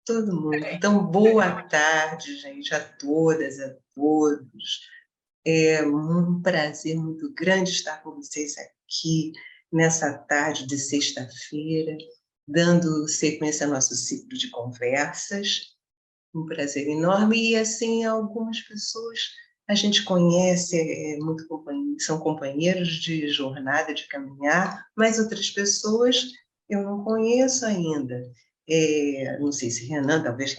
Todo mundo. Então, boa tarde, gente, a todas, a todos. É um prazer muito grande estar com vocês aqui nessa tarde de sexta-feira, dando sequência ao nosso ciclo de conversas. Um prazer enorme. E, assim, algumas pessoas a gente conhece, são companheiros de jornada, de caminhar, mas outras pessoas eu não conheço ainda. Não sei se Renan, talvez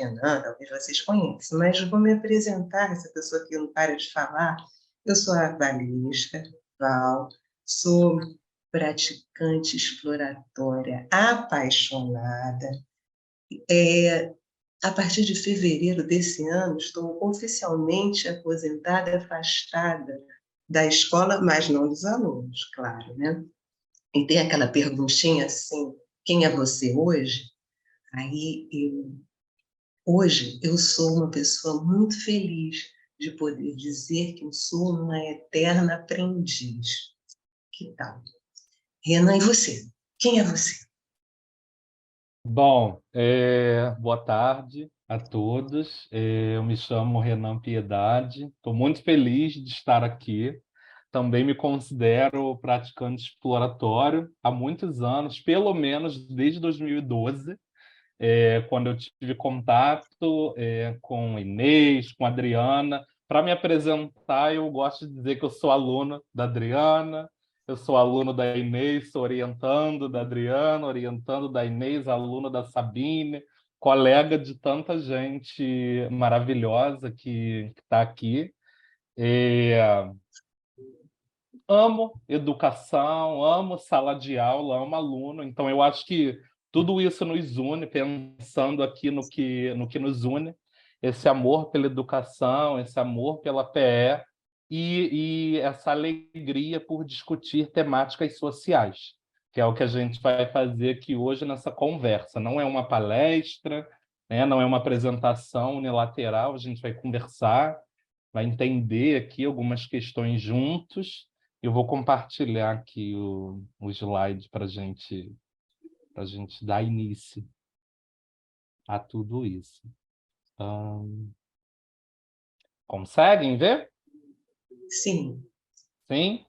vocês conheçam, mas vou me apresentar, essa pessoa que não para de falar. Eu sou a Valesca Val, sou praticante exploratória apaixonada. A partir de fevereiro desse ano, estou oficialmente aposentada, afastada da escola, mas não dos alunos, claro, né? E tem aquela perguntinha assim, quem é você hoje? Hoje eu sou uma pessoa muito feliz de poder dizer que eu sou uma eterna aprendiz. Que tal? Renan, e você? Quem é você? Bom, boa tarde a todos. Eu me chamo Renan Piedade. Estou muito feliz de estar aqui. Também me considero praticante exploratório há muitos anos, pelo menos desde 2012, quando eu tive contato com Inês, com a Adriana. Para me apresentar, eu gosto de dizer que eu sou aluno da Adriana, eu sou aluno da Inês, sou orientando da Adriana, orientando da Inês, aluno da Sabine, colega de tanta gente maravilhosa que está aqui. Amo educação, amo sala de aula, amo aluno, então eu acho que tudo isso nos une, pensando aqui no que nos une, esse amor pela educação, esse amor pela PE e essa alegria por discutir temáticas sociais, que é o que a gente vai fazer aqui hoje nessa conversa. Não é uma palestra, né? Não é uma apresentação unilateral, a gente vai conversar, vai entender aqui algumas questões juntos. Eu vou compartilhar aqui o slide para a gente dar início a tudo isso. Conseguem ver? Sim. Sim?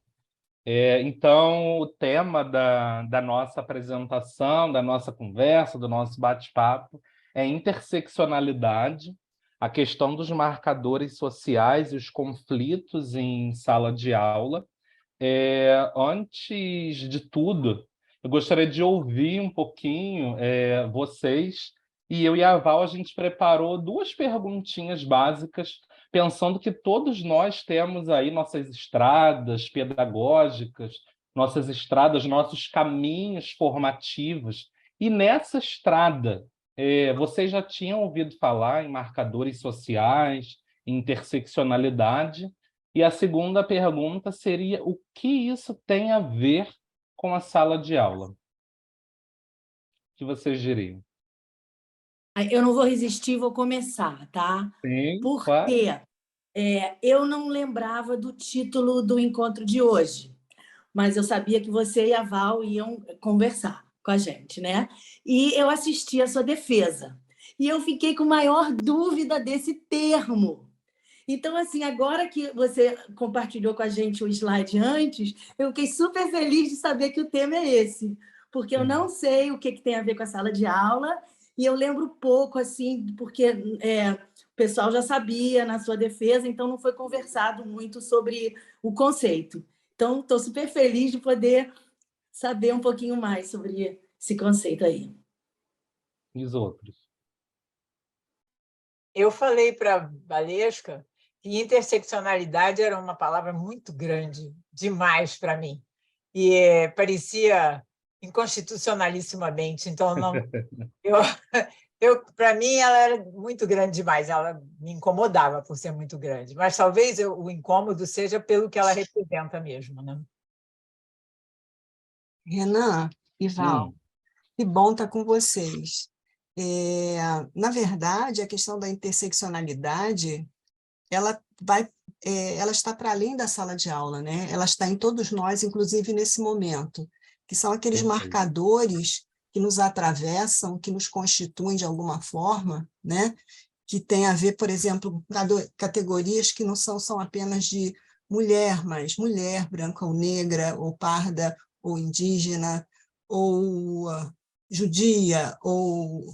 Então, o tema da nossa apresentação, da nossa conversa, do nosso bate-papo é interseccionalidade, a questão dos marcadores sociais e os conflitos em sala de aula. Antes de tudo, eu gostaria de ouvir um pouquinho vocês, e eu e a Val, a gente preparou duas perguntinhas básicas, pensando que todos nós temos aí nossas estradas pedagógicas, nossas estradas, nossos caminhos formativos, e nessa estrada, vocês já tinham ouvido falar em marcadores sociais, em interseccionalidade, e a segunda pergunta seria: o que isso tem a ver com a sala de aula? O que vocês diriam? Eu não vou resistir, vou começar, tá? Sim, claro. Porque eu não lembrava do título do encontro de hoje, mas eu sabia que você e a Val iam conversar com a gente, né? E eu assisti a sua defesa. E eu fiquei com maior dúvida desse termo. Então, assim, agora que você compartilhou com a gente o slide antes, eu fiquei super feliz de saber que o tema é esse, porque eu não sei o que tem a ver com a sala de aula, e eu lembro pouco, assim, porque o pessoal já sabia na sua defesa, então não foi conversado muito sobre o conceito. Então, estou super feliz de poder saber um pouquinho mais sobre esse conceito aí. E os outros? Eu falei para a Valesca que interseccionalidade era uma palavra muito grande, demais para mim. E parecia inconstitucionalissimamente. Então, para mim, ela era muito grande demais. Ela me incomodava por ser muito grande. Mas talvez o incômodo seja pelo que ela representa mesmo, né? Renan e Val, que bom estar com vocês. Na verdade, a questão da interseccionalidade, ela está para além da sala de aula, né? Ela está em todos nós, inclusive nesse momento, que são aqueles marcadores que nos atravessam, que nos constituem de alguma forma, né? Que tem a ver, por exemplo, categorias que não são apenas de mulher, mas mulher, branca ou negra, ou parda, ou indígena, ou judia, ou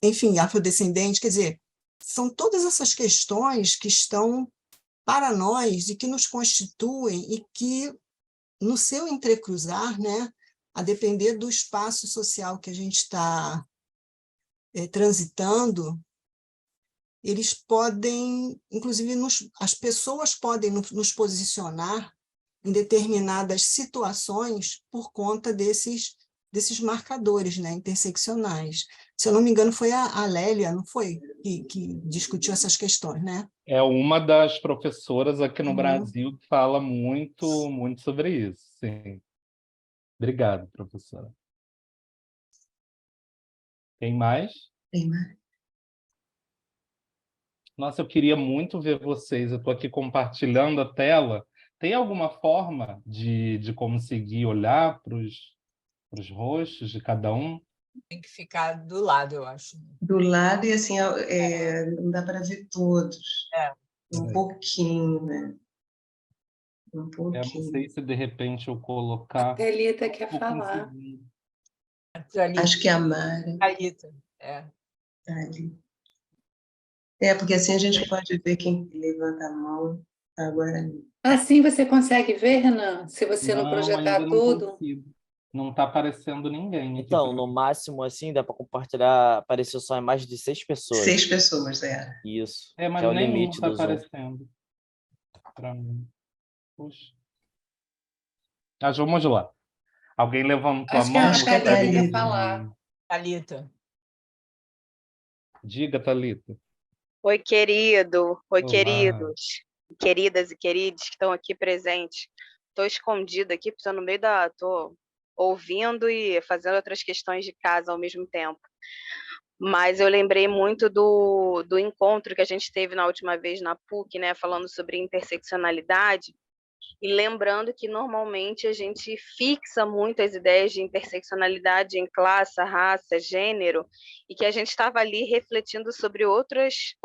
enfim, afrodescendente. Quer dizer, são todas essas questões que estão para nós e que nos constituem e que, no seu entrecruzar, né, a depender do espaço social que a gente está transitando, eles podem, inclusive, as pessoas podem nos posicionar em determinadas situações por conta desses marcadores, né, interseccionais. Se eu não me engano, foi a Lélia, não foi? Que discutiu essas questões, né? É uma das professoras aqui no Brasil que fala muito, muito sobre isso, sim. Obrigado, professora. Tem mais? Tem mais? Nossa, eu queria muito ver vocês. Eu estou aqui compartilhando a tela. Tem alguma forma de conseguir olhar para os rostos de cada um? Tem que ficar do lado, eu acho. Do lado, e assim, não dá para ver todos. É. Um pouquinho, né? Um Eu não pouquinho. sei se de repente eu colocar. A Thalita quer vou falar. conseguir. Acho que a Mara Thalita, está ali. Porque assim a gente pode ver quem levanta a mão agora. Assim você consegue ver, Renan? Se você não Não, projetar ainda não tudo? consigo. Não está aparecendo ninguém aqui. Então, no máximo, assim, dá para compartilhar, apareceu só a imagem de 6 pessoas. 6 pessoas, Isso, mas que é o nenhuma limite está do Zoom. aparecendo para mim. Puxa. Mas vamos lá. Alguém levantou Acho a que mão? a Thalita quer Thalita. falar. Thalita. Diga, Thalita. Oi, querido. Oi, Olá. queridos. Queridas e queridos que estão aqui presentes. Estou escondida aqui, porque estou no meio da... Estou ouvindo e fazendo outras questões de casa ao mesmo tempo. Mas eu lembrei muito do encontro que a gente teve na última vez na PUC, né, falando sobre interseccionalidade. E lembrando que, normalmente, a gente fixa muito as ideias de interseccionalidade em classe, raça, gênero, e que a gente estava ali refletindo sobre outros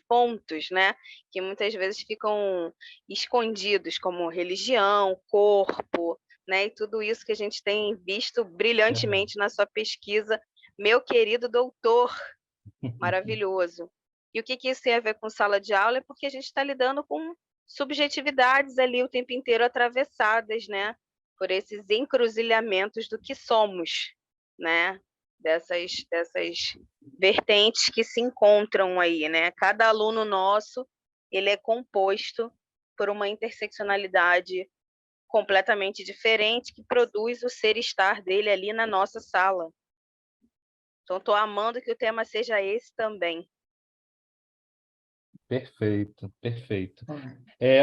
pontos, né? Que muitas vezes ficam escondidos, como religião, corpo, né? E tudo isso que a gente tem visto brilhantemente na sua pesquisa, meu querido doutor, maravilhoso. E o que isso tem a ver com sala de aula? É porque a gente está lidando com subjetividades ali o tempo inteiro atravessadas, né, por esses encruzilhamentos do que somos, né, dessas vertentes que se encontram aí, né? Cada aluno nosso, ele é composto por uma interseccionalidade completamente diferente que produz o ser estar dele ali na nossa sala. Então, estou amando que o tema seja esse também. Perfeito, perfeito.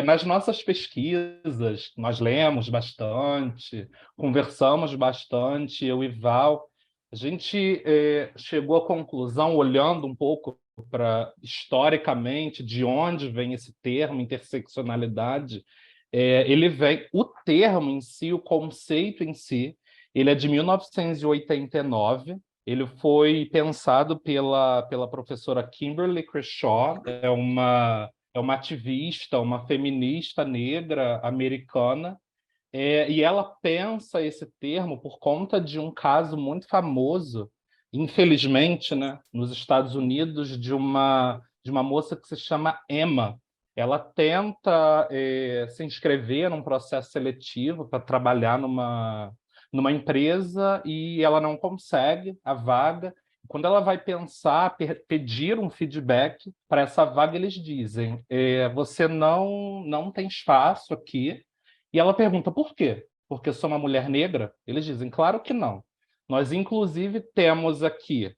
Nas nossas pesquisas, nós lemos bastante, conversamos bastante, eu e Val, a gente chegou à conclusão, olhando um pouco para historicamente de onde vem esse termo, interseccionalidade, ele vem, o termo em si, o conceito em si, ele é de 1989, ele foi pensado pela professora Kimberly Crenshaw, é uma ativista, uma feminista negra americana, e ela pensa esse termo por conta de um caso muito famoso, infelizmente, né, nos Estados Unidos, de uma moça que se chama Emma. Ela tenta se inscrever num processo seletivo para trabalhar numa empresa e ela não consegue a vaga. Quando ela vai pensar, pedir um feedback para essa vaga, eles dizem, você não tem espaço aqui. E ela pergunta, por quê? Porque eu sou uma mulher negra? Eles dizem, claro que não. Nós, inclusive, temos aqui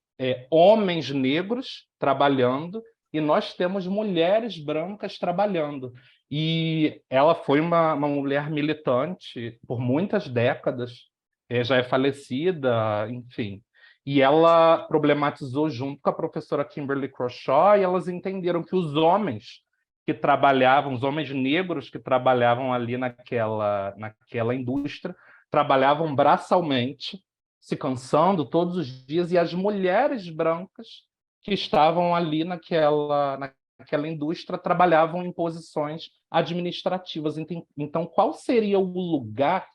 homens negros trabalhando e nós temos mulheres brancas trabalhando. E ela foi uma mulher militante por muitas décadas, já é falecida, enfim. E ela problematizou junto com a professora Kimberly Crenshaw e elas entenderam que os homens que trabalhavam, os homens negros que trabalhavam ali naquela indústria, trabalhavam braçalmente, se cansando todos os dias, e as mulheres brancas que estavam ali naquela indústria trabalhavam em posições administrativas. Então, qual seria o lugar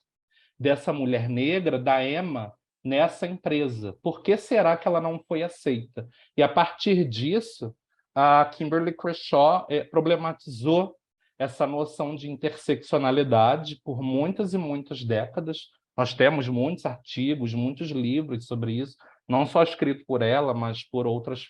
dessa mulher negra, da Emma, nessa empresa? Por que será que ela não foi aceita? E a partir disso, a Kimberly Crenshaw problematizou essa noção de interseccionalidade por muitas e muitas décadas. Nós temos muitos artigos, muitos livros sobre isso, não só escrito por ela, mas por outras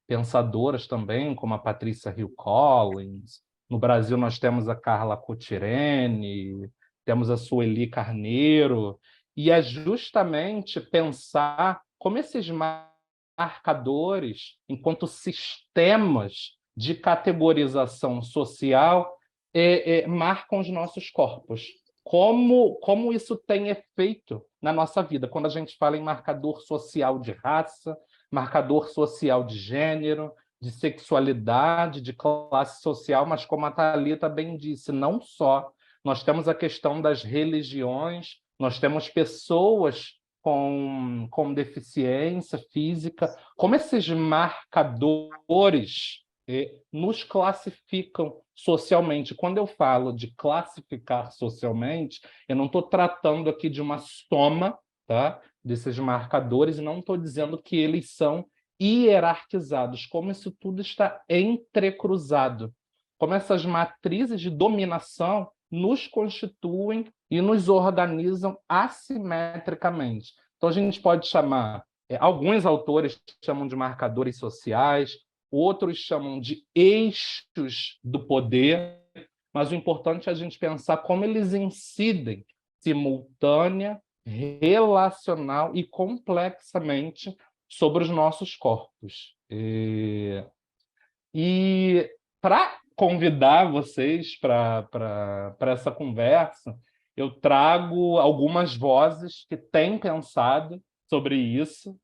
pensadoras também, como a Patrícia Hill Collins. No Brasil, nós temos a Carla Cotirene, temos a Sueli Carneiro, e é justamente pensar como esses marcadores, enquanto sistemas de categorização social, marcam os nossos corpos. Como isso tem efeito na nossa vida, quando a gente fala em marcador social de raça, marcador social de gênero, de sexualidade, de classe social, mas como a Thalita bem disse, não só. Nós temos a questão das religiões, nós temos pessoas com deficiência física, como esses marcadores nos classificam socialmente. Quando eu falo de classificar socialmente, eu não estou tratando aqui de uma soma, tá, desses marcadores, e não estou dizendo que eles são hierarquizados, como isso tudo está entrecruzado, como essas matrizes de dominação nos constituem e nos organizam assimetricamente. Então, a gente pode chamar, alguns autores chamam de marcadores sociais, outros chamam de eixos do poder, mas o importante é a gente pensar como eles incidem simultânea, relacional e complexamente sobre os nossos corpos. E para convidar vocês para essa conversa, eu trago algumas vozes que têm pensado sobre isso,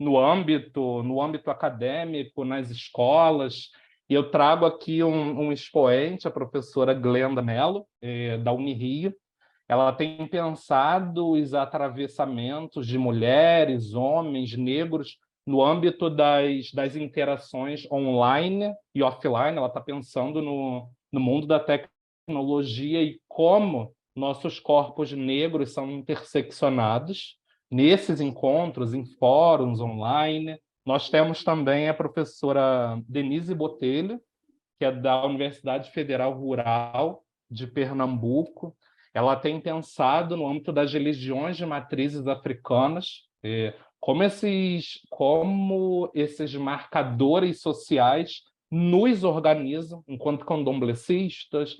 no âmbito acadêmico, nas escolas. E eu trago aqui um expoente, a professora Glenda Mello, da Unirio. Ela tem pensado os atravessamentos de mulheres, homens, negros, no âmbito das interações online e offline. Ela está pensando no mundo da tecnologia e como nossos corpos negros são interseccionados nesses encontros, em fóruns online. Nós temos também a professora Denise Botelho, que é da Universidade Federal Rural de Pernambuco. Ela tem pensado no âmbito das religiões de matrizes africanas, como esses marcadores sociais nos organizam enquanto candomblecistas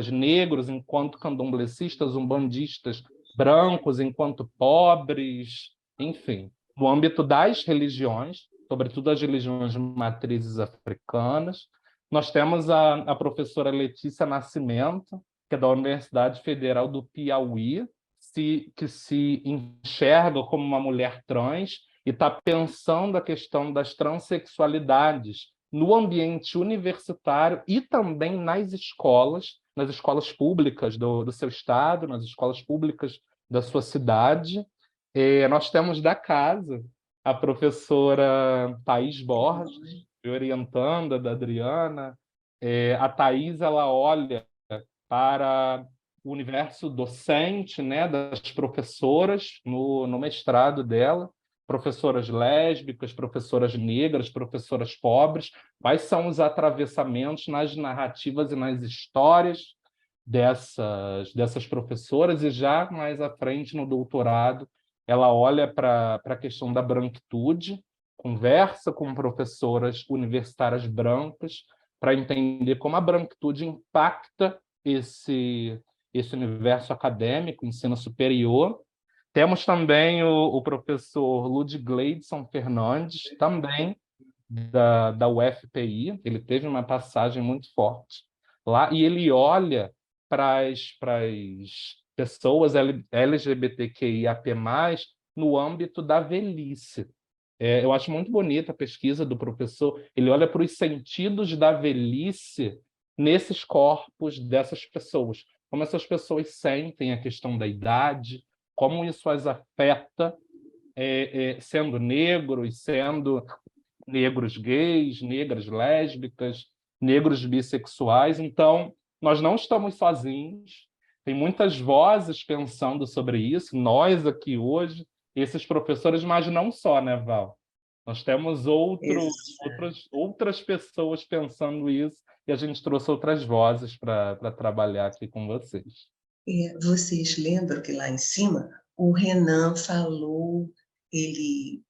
negros, enquanto candomblecistas umbandistas brancos, enquanto pobres, enfim. No âmbito das religiões, sobretudo as religiões de matrizes africanas, nós temos a professora Letícia Nascimento, que é da Universidade Federal do Piauí, que se enxerga como uma mulher trans e está pensando a questão das transexualidades no ambiente universitário e também nas escolas públicas do seu estado, nas escolas públicas da sua cidade. Nós temos da casa a professora Thaís Borges, orientanda da Adriana. A Thaís, ela olha para o universo docente, né, das professoras no mestrado dela, professoras lésbicas, professoras negras, professoras pobres, quais são os atravessamentos nas narrativas e nas histórias dessas professoras, e já mais à frente, no doutorado, ela olha para a questão da branquitude, conversa com professoras universitárias brancas para entender como a branquitude impacta esse universo acadêmico, ensino superior. Temos também o professor Lud Gleidson Fernandes, também da UFPI. Ele teve uma passagem muito forte lá, e ele olha para as pessoas LGBTQIAP+, no âmbito da velhice. Eu acho muito bonita a pesquisa do professor. Ele olha para os sentidos da velhice nesses corpos dessas pessoas, como essas pessoas sentem a questão da idade, como isso as afeta, sendo negros, sendo negros gays, negras lésbicas, negros bissexuais. Então, nós não estamos sozinhos, tem muitas vozes pensando sobre isso, nós aqui hoje, esses professores, mas não só, né, Val? Nós temos outras pessoas pensando isso, e a gente trouxe outras vozes para trabalhar aqui com vocês. Vocês lembram que lá em cima o Renan falou, ele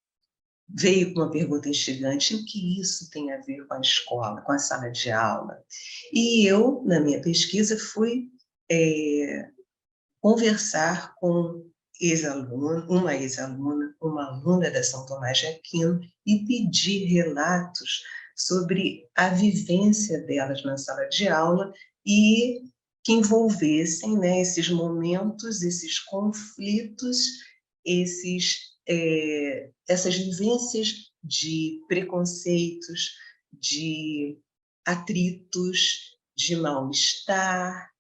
veio com uma pergunta instigante: o que isso tem a ver com a escola, com a sala de aula? E eu, na minha pesquisa, fui conversar com uma ex-aluna, uma aluna da São Tomás de Aquino, e pedir relatos sobre a vivência delas na sala de aula e que envolvessem, né, esses momentos, esses conflitos, essas vivências de preconceitos, de atritos, de mal-estar,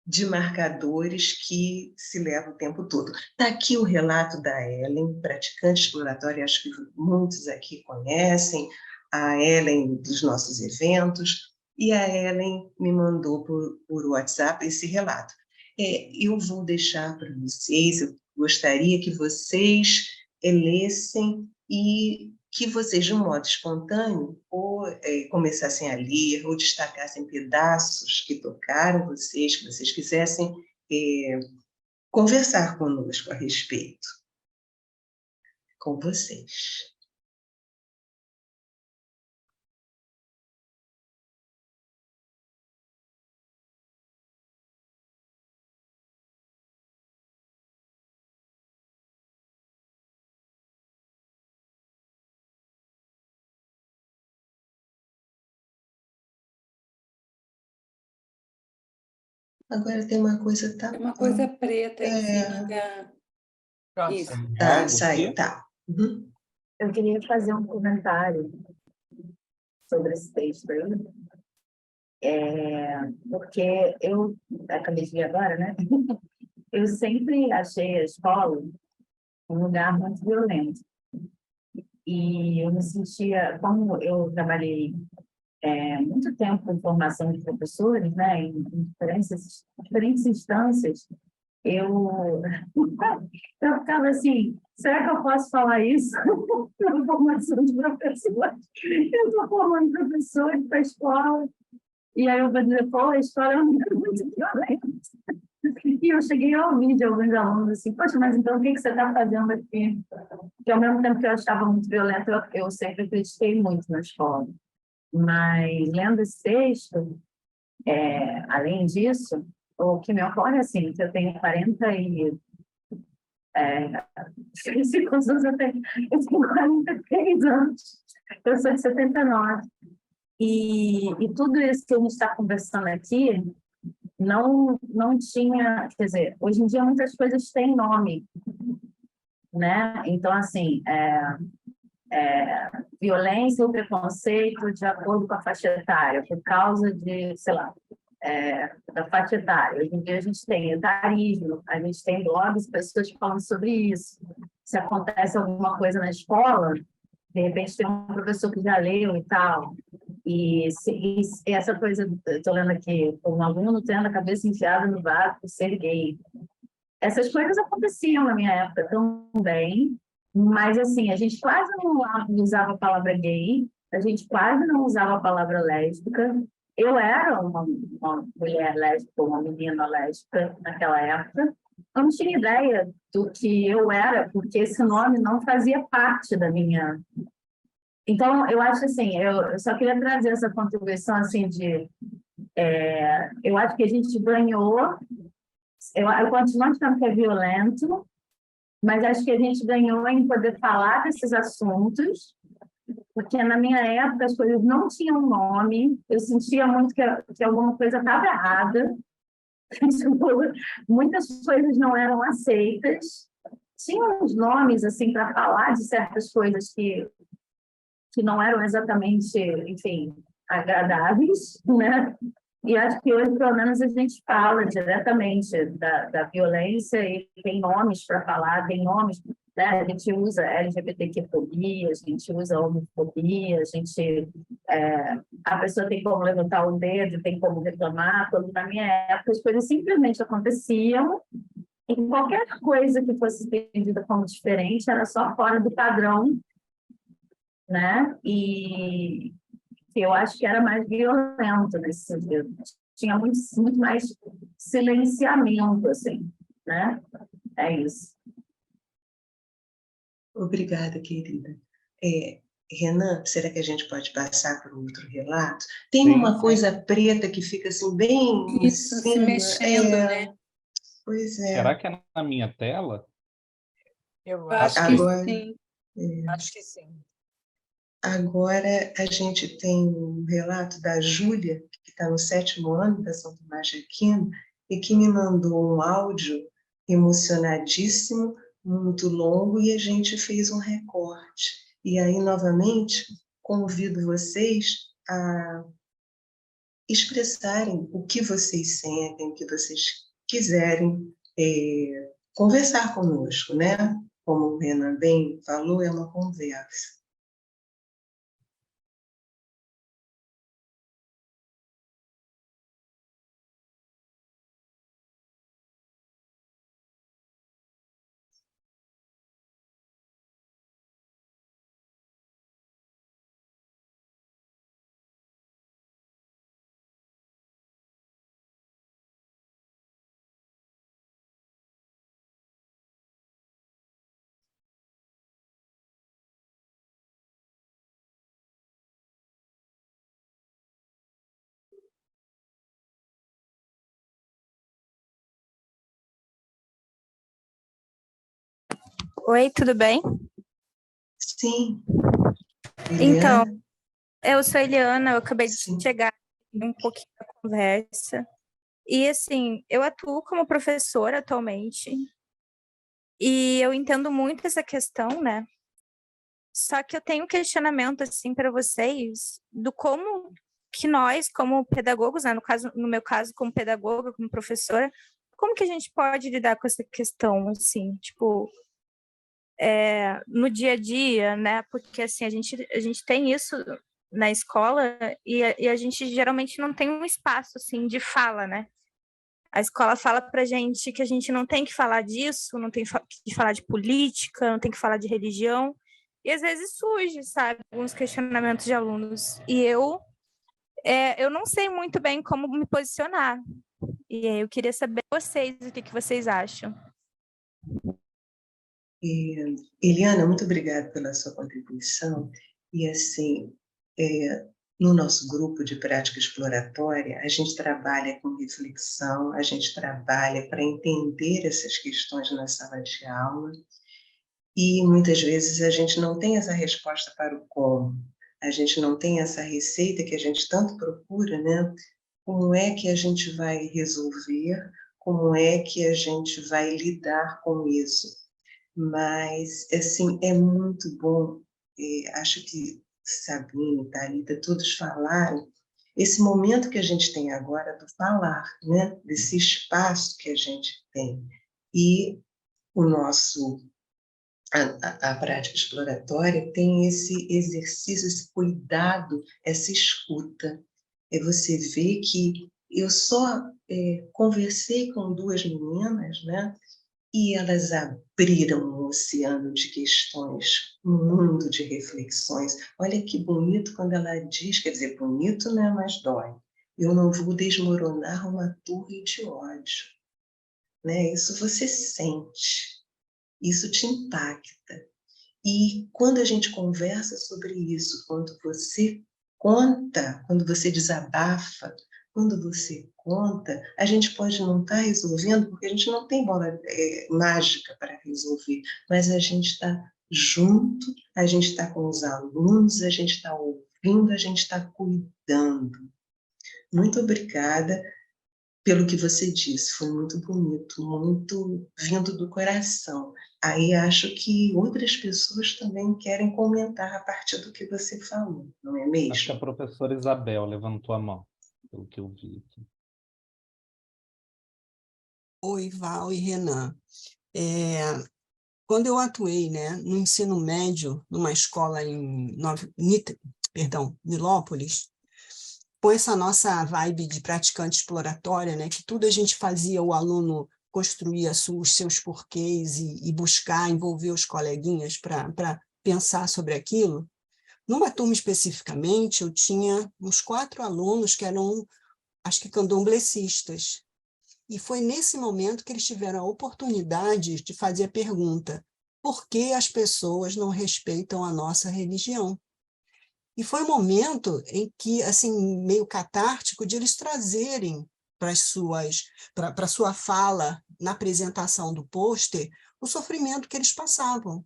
de marcadores que se levam o tempo todo. Está aqui o relato da Ellen, praticante exploratória, acho que muitos aqui conhecem, a Ellen dos nossos eventos, e a Ellen me mandou por WhatsApp esse relato. Eu vou deixar para vocês, eu gostaria que vocês lessem e que vocês, de um modo espontâneo, ou começassem a ler, ou destacassem pedaços que tocaram vocês, que vocês quisessem conversar conosco a respeito. Com vocês. Agora tem uma coisa... Tem uma coisa preta em cima da... Pronto. Isso. Saiu, tá. Uhum. Eu queria fazer um comentário sobre esse texto aí, porque eu acabei de ver agora, né? Eu sempre achei a escola um lugar muito violento. E eu me sentia, como eu trabalhei muito tempo com formação de professores, né, em diferentes instâncias, eu ficava assim, será que eu posso falar isso na formação de professores? Eu estou formando professores para a escola, e aí eu vou dizer, pô, a escola é um lugar muito violento. E eu cheguei a ouvir de alguns alunos assim, poxa, mas então o que você está fazendo aqui? Porque ao mesmo tempo que eu achava muito violento, eu sempre critiquei muito na escola. Mas, lendo esse texto, além disso, o que me ocorre, assim, que eu tenho 43 anos, eu sou de 79, e tudo isso que a gente está conversando aqui não tinha, quer dizer, hoje em dia muitas coisas têm nome, né? Então, assim, violência ou preconceito de acordo com a faixa etária, por causa de, sei lá, da faixa etária. Hoje em dia a gente tem etarismo, a gente tem blogs, pessoas falando sobre isso. Se acontece alguma coisa na escola, de repente tem um professor que já leu e tal. E essa coisa, estou lendo aqui, um aluno tendo a cabeça enfiada no vácuo por ser gay. Essas coisas aconteciam na minha época também, mas assim, a gente quase não usava a palavra gay, a gente quase não usava a palavra lésbica. Eu era uma mulher lésbica, uma menina lésbica naquela época. Eu não tinha ideia do que eu era, porque esse nome não fazia parte da minha... Então, eu acho assim, eu só queria trazer essa contribuição assim de... eu acho que a gente ganhou... Eu continuo achando que é violento, mas acho que a gente ganhou em poder falar desses assuntos, porque na minha época as coisas não tinham nome, eu sentia muito que alguma coisa estava errada, muitas coisas não eram aceitas, tinha uns nomes assim para falar de certas coisas que não eram exatamente, enfim, agradáveis, né? E acho que hoje, pelo menos, a gente fala diretamente da violência e tem nomes para falar, tem nomes, né? A gente usa LGBTQ-fobia, a gente usa homofobia, a pessoa tem como levantar o dedo, tem como reclamar. Quando, na minha época, as coisas simplesmente aconteciam e qualquer coisa que fosse entendida como diferente era só fora do padrão, né? E eu acho que era mais violento nesse sentido. Tinha muito mais silenciamento, assim, né? É isso. Obrigada, querida. Renan, será que a gente pode passar para outro relato? Tem Sim, uma sim. coisa preta que fica assim bem em Isso, se cima. mexendo, né? Pois é. Será que é na minha tela? Eu Eu acho que Agora, sim. acho que sim. agora a gente tem um relato da Júlia, que está no 7º ano da São Tomás de Aquino, e que me mandou um áudio emocionadíssimo, muito longo, e a gente fez um recorte. E aí, novamente, convido vocês a expressarem o que vocês sentem, o que vocês quiserem conversar conosco, né? Como o Renan bem falou, é uma conversa. Oi, tudo bem? Sim. Então, Eliana? eu sou Eliana, eu acabei de Sim. chegar um pouquinho da conversa. E, assim, eu atuo como professora atualmente. E eu entendo muito essa questão, né? Só que eu tenho um questionamento, assim, para vocês, do como que nós, como pedagogos, né? No meu caso, como pedagoga, como professora, como que a gente pode lidar com essa questão, assim, tipo, no dia a dia, né? Porque assim, a gente tem isso na escola e a gente geralmente não tem um espaço assim de fala, né? A escola fala pra gente que a gente não tem que falar disso, não tem que falar de política, não tem que falar de religião. E às vezes surge, sabe, alguns questionamentos de alunos. E eu não sei muito bem como me posicionar. E aí eu queria saber vocês, o que vocês acham. Eliana, muito obrigada pela sua contribuição. E, assim, no nosso grupo de prática exploratória, a gente trabalha com reflexão, a gente trabalha para entender essas questões na sala de aula, e muitas vezes a gente não tem essa resposta para o como, a gente não tem essa receita que a gente tanto procura, né? Como é que a gente vai resolver, como é que a gente vai lidar com isso? Mas, assim, é muito bom, acho que Sabine, Thalita, todos falaram, esse momento que a gente tem agora do falar, né? Desse espaço que a gente tem. E o nosso, a prática exploratória tem esse exercício, esse cuidado, essa escuta. Você vê que eu só conversei com 2 meninas, né? E elas abriram um oceano de questões, um mundo de reflexões. Olha que bonito quando ela diz, quer dizer, bonito, né, mas dói. Eu não vou desmoronar uma torre de ódio. Né? Isso você sente, isso te impacta. E quando a gente conversa sobre isso, quando você conta, quando você desabafa, quando você conta, a gente pode não estar resolvendo, porque a gente não tem bola mágica para resolver, mas a gente está junto, a gente está com os alunos, a gente está ouvindo, a gente está cuidando. Muito obrigada pelo que você disse, foi muito bonito, muito vindo do coração. Aí acho que outras pessoas também querem comentar a partir do que você falou, não é Acho que a mesmo? professora Isabel levantou a mão. pelo que eu vi aqui. Oi, Val e Renan. Quando eu atuei, né, no ensino médio, numa escola em Nilópolis, com essa nossa vibe de praticante exploratória, né, que tudo a gente fazia, o aluno construía os seus porquês e buscar envolver os coleguinhas para pensar sobre aquilo. Numa turma especificamente, eu tinha uns 4 alunos que eram, acho que candomblecistas. E foi nesse momento que eles tiveram a oportunidade de fazer a pergunta: por que as pessoas não respeitam a nossa religião? E foi um momento em que, assim, meio catártico, de eles trazerem para a sua fala, na apresentação do pôster, o sofrimento que eles passavam.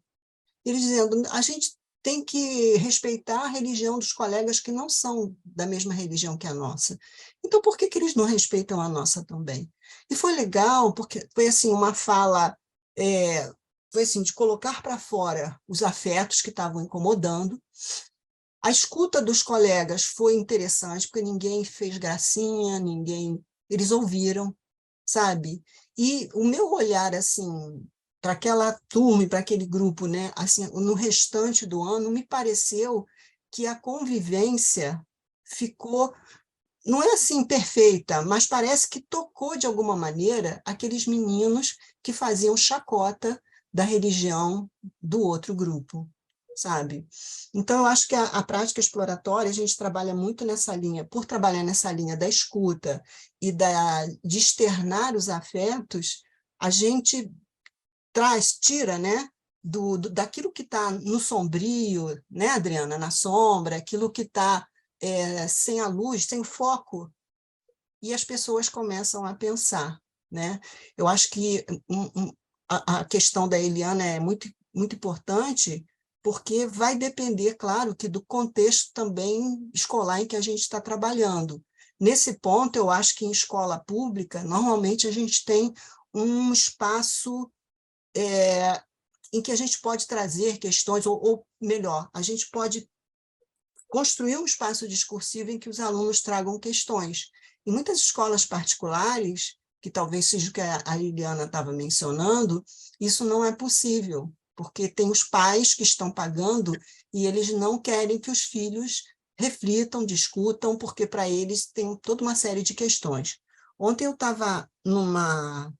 Eles dizendo: a gente tem que respeitar a religião dos colegas que não são da mesma religião que a nossa. Então, por que eles não respeitam a nossa também? E foi legal, porque foi assim, uma fala, foi assim, de colocar para fora os afetos que estavam incomodando. A escuta dos colegas foi interessante, porque ninguém fez gracinha, eles ouviram, sabe? E o meu olhar, assim, para aquela turma, para aquele grupo, né, assim, no restante do ano, me pareceu que a convivência ficou, não é assim perfeita, mas parece que tocou de alguma maneira aqueles meninos que faziam chacota da religião do outro grupo, sabe? Então, eu acho que a prática exploratória, a gente trabalha muito nessa linha, por trabalhar nessa linha da escuta e de externar os afetos, a gente tira, né, daquilo que está no sombrio, né, Adriana, na sombra, aquilo que está sem a luz, sem o foco, e as pessoas começam a pensar, né? Eu acho que a questão da Eliana é muito, muito importante, porque vai depender, claro, que do contexto também escolar em que a gente está trabalhando. Nesse ponto, eu acho que em escola pública, normalmente a gente tem um espaço em que a gente pode trazer questões, ou melhor, a gente pode construir um espaço discursivo em que os alunos tragam questões. Em muitas escolas particulares, que talvez seja o que a Liliana estava mencionando, isso não é possível, porque tem os pais que estão pagando e eles não querem que os filhos reflitam, discutam, porque para eles tem toda uma série de questões. Ontem eu estava num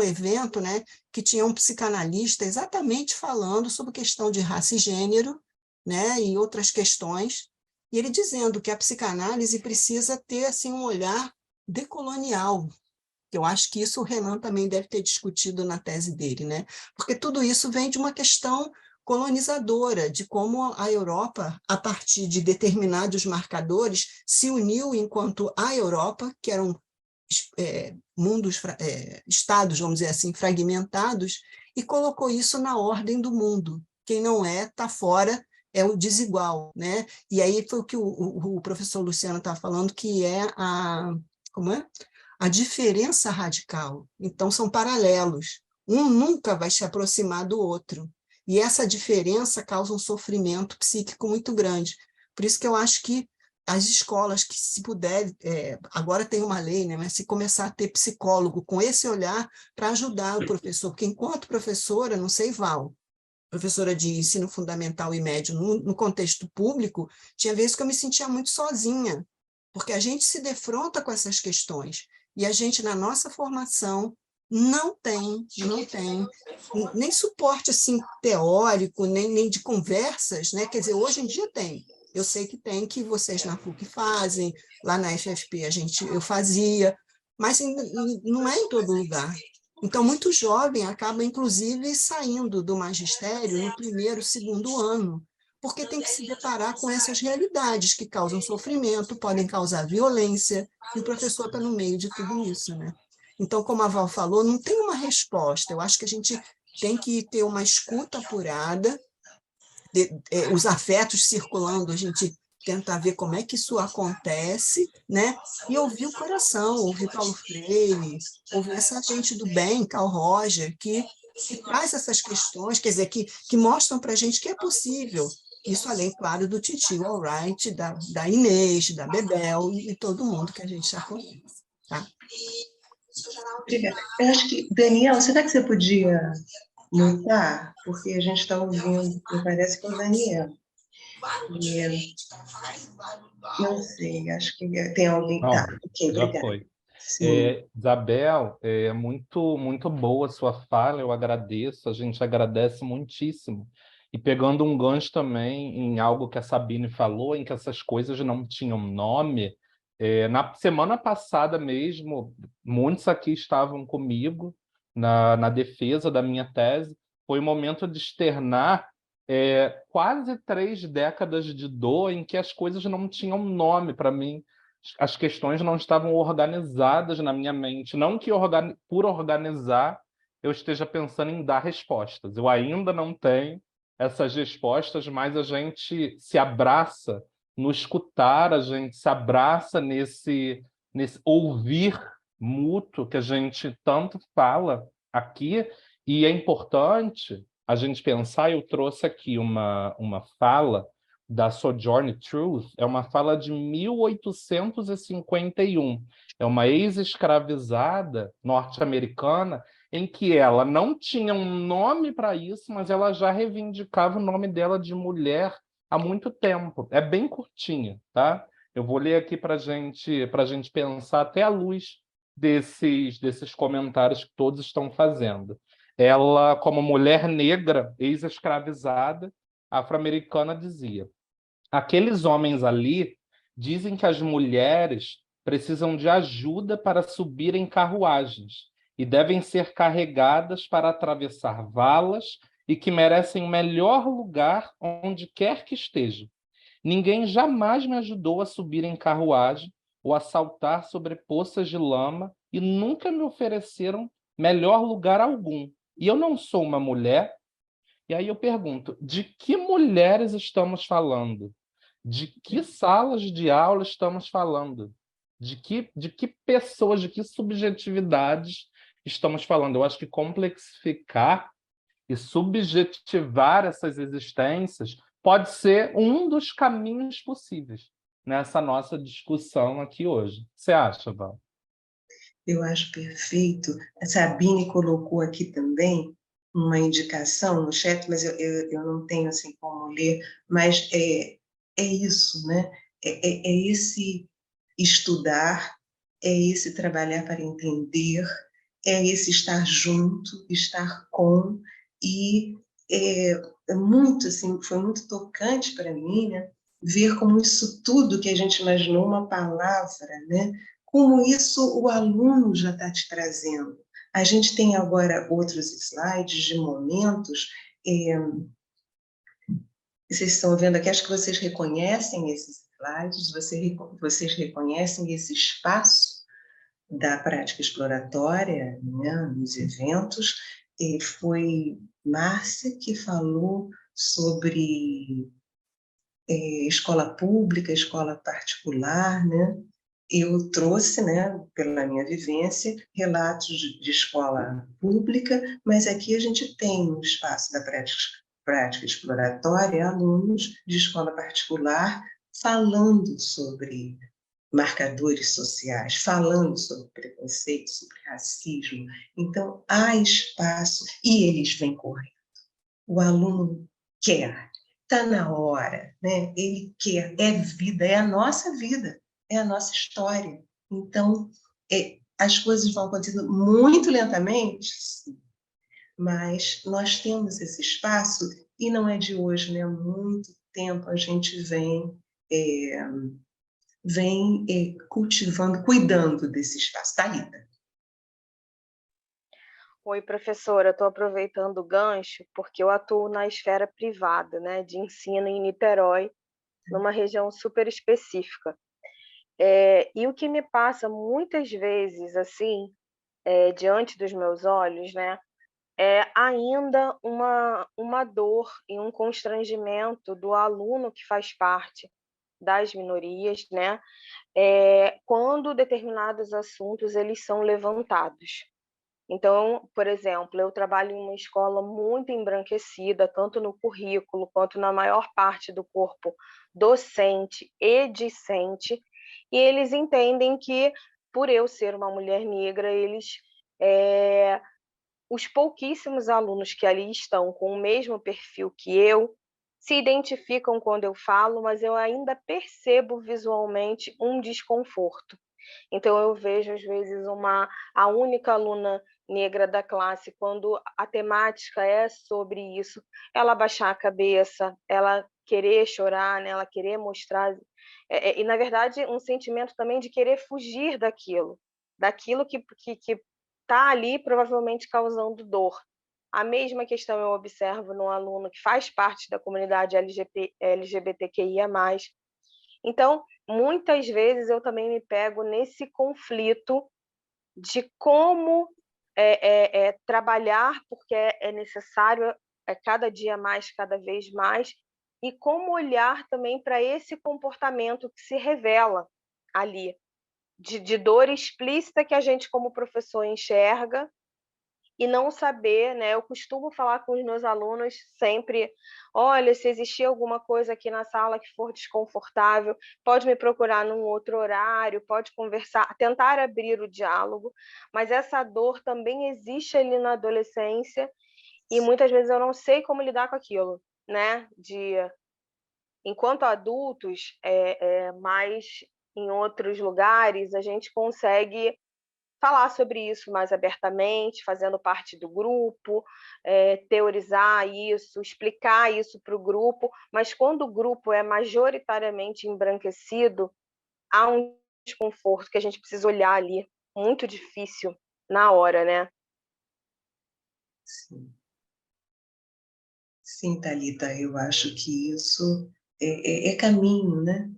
evento, né, que tinha um psicanalista exatamente falando sobre questão de raça e gênero, né, e outras questões, e ele dizendo que a psicanálise precisa ter assim, um olhar decolonial. Eu acho que isso o Renan também deve ter discutido na tese dele, né? Porque tudo isso vem de uma questão colonizadora, de como a Europa, a partir de determinados marcadores, se uniu enquanto a Europa, que eram estados, vamos dizer assim, fragmentados, e colocou isso na ordem do mundo. Quem não está fora, é o desigual, né? E aí foi o que o professor Luciano estava falando, que é a diferença radical. Então, são paralelos. Um nunca vai se aproximar do outro. E essa diferença causa um sofrimento psíquico muito grande. Por isso que eu acho que as escolas que, se puder, agora tem uma lei, né, mas se começar a ter psicólogo com esse olhar para ajudar o professor, porque enquanto professora, não sei, Val, professora de ensino fundamental e médio no contexto público, tinha vezes que eu me sentia muito sozinha, porque a gente se defronta com essas questões, e a gente, na nossa formação, não tem nem suporte assim, teórico, nem de conversas, né? Quer dizer, hoje em dia tem. Eu sei que tem, que vocês na PUC fazem, lá na FFP eu fazia, mas não é em todo lugar. Então, muito jovem acaba, inclusive, saindo do magistério no primeiro, segundo ano, porque tem que se deparar com essas realidades que causam sofrimento, podem causar violência, e o professor está no meio de tudo isso, né? Então, como a Val falou, não tem uma resposta. Eu acho que a gente tem que ter uma escuta apurada, os afetos circulando, a gente tentar ver como é que isso acontece, né? E ouvir o coração, ouvir Paulo Freire, ouvir essa gente do bem, Carl Roger, que traz essas questões, quer dizer, que mostram para a gente que é possível Isso além, claro, do Titio Alright, da Inês, da Bebel e todo mundo que a gente já conhece. Tá? Obrigada. Eu acho que, Daniel, será que você podia mutar? Porque a gente está ouvindo, me parece que é o Daniel. E, não sei, acho que tem alguém. Não, Tá, ok, já obrigada. foi. Sim. Isabel, é muito boa a sua fala, eu agradeço, a gente agradece muitíssimo. E pegando um gancho também em algo que a Sabine falou, em que essas coisas não tinham nome, na semana passada mesmo, muitos aqui estavam comigo na defesa da minha tese, foi o momento de externar quase 3 décadas de dor em que as coisas não tinham nome para mim. As questões não estavam organizadas na minha mente. Não que por organizar eu esteja pensando em dar respostas. Eu ainda não tenho essas respostas, mas a gente se abraça no escutar, a gente se abraça nesse ouvir mútuo que a gente tanto fala aqui. E é importante a gente pensar, eu trouxe aqui uma fala da Sojourner Truth, é uma fala de 1851. É uma ex-escravizada norte-americana em que ela não tinha um nome para isso, mas ela já reivindicava o nome dela de mulher há muito tempo. É bem curtinha, tá? Eu vou ler aqui para a gente pensar até à luz desses comentários que todos estão fazendo. Ela, como mulher negra, ex-escravizada, afro-americana, dizia: aqueles homens ali dizem que as mulheres precisam de ajuda para subir em carruagens e devem ser carregadas para atravessar valas e que merecem o melhor lugar onde quer que estejam. Ninguém jamais me ajudou a subir em carruagem ou a saltar sobre poças de lama e nunca me ofereceram melhor lugar algum. E eu não sou uma mulher. E aí eu pergunto, de que mulheres estamos falando? De que salas de aula estamos falando? De que pessoas, de que subjetividades estamos falando? Eu acho que complexificar e subjetivar essas existências pode ser um dos caminhos possíveis nessa nossa discussão aqui hoje. Você acha, Val? Eu acho perfeito. A Sabine colocou aqui também uma indicação no chat, mas eu não tenho assim como ler, mas é isso, né? É esse estudar, é esse trabalhar para entender, é esse estar junto, estar com, e é muito assim, foi muito tocante para mim, né? Ver como isso tudo que a gente imaginou uma palavra, né? Como isso o aluno já está te trazendo. A gente tem agora outros slides de momentos. Vocês estão vendo aqui, acho que vocês reconhecem esses slides, vocês reconhecem esse espaço da prática exploratória, né, nos eventos. E foi Márcia que falou sobre escola pública, escola particular, né? Eu trouxe, né, pela minha vivência, relatos de escola pública, mas aqui a gente tem no espaço da prática exploratória alunos de escola particular falando sobre marcadores sociais, falando sobre preconceito, sobre racismo. Então, há espaço e eles vêm correndo. O aluno quer, está na hora, né? Ele quer, é vida, é a nossa vida, é a nossa história. Então, as coisas vão acontecendo muito lentamente, sim, mas nós temos esse espaço e não é de hoje, né? Há muito tempo a gente vem cultivando, cuidando desse espaço. Thalita. Oi, professora, estou aproveitando o gancho porque eu atuo na esfera privada, né, de ensino em Niterói, numa região super específica. E o que me passa muitas vezes, assim, diante dos meus olhos, né, é ainda uma dor e um constrangimento do aluno que faz parte das minorias, né, quando determinados assuntos eles são levantados. Então, por exemplo, eu trabalho em uma escola muito embranquecida, tanto no currículo quanto na maior parte do corpo docente e discente, e eles entendem que, por eu ser uma mulher negra, os pouquíssimos alunos que ali estão com o mesmo perfil que eu se identificam quando eu falo, mas eu ainda percebo visualmente um desconforto. Então, eu vejo, às vezes, a única aluna negra da classe, quando a temática é sobre isso, ela baixar a cabeça, ela querer chorar, né? Ela querer mostrar. E, na verdade, um sentimento também de querer fugir daquilo que está ali provavelmente causando dor. A mesma questão eu observo no aluno que faz parte da comunidade LGBTQIA+. Então, muitas vezes eu também me pego nesse conflito de como trabalhar, porque é necessário, cada dia mais, cada vez mais, e como olhar também para esse comportamento que se revela ali, de dor explícita que a gente, como professor, enxerga, e não saber, né? Eu costumo falar com os meus alunos sempre: olha, se existir alguma coisa aqui na sala que for desconfortável, pode me procurar num outro horário, pode conversar, tentar abrir o diálogo, mas essa dor também existe ali na adolescência e muitas vezes eu não sei como lidar com aquilo, né? Enquanto adultos, mas em outros lugares, a gente consegue falar sobre isso mais abertamente, fazendo parte do grupo, teorizar isso, explicar isso para o grupo, mas quando o grupo é majoritariamente embranquecido, há um desconforto que a gente precisa olhar ali, muito difícil na hora, né? Sim. Sim, Thalita, eu acho que isso é caminho, né?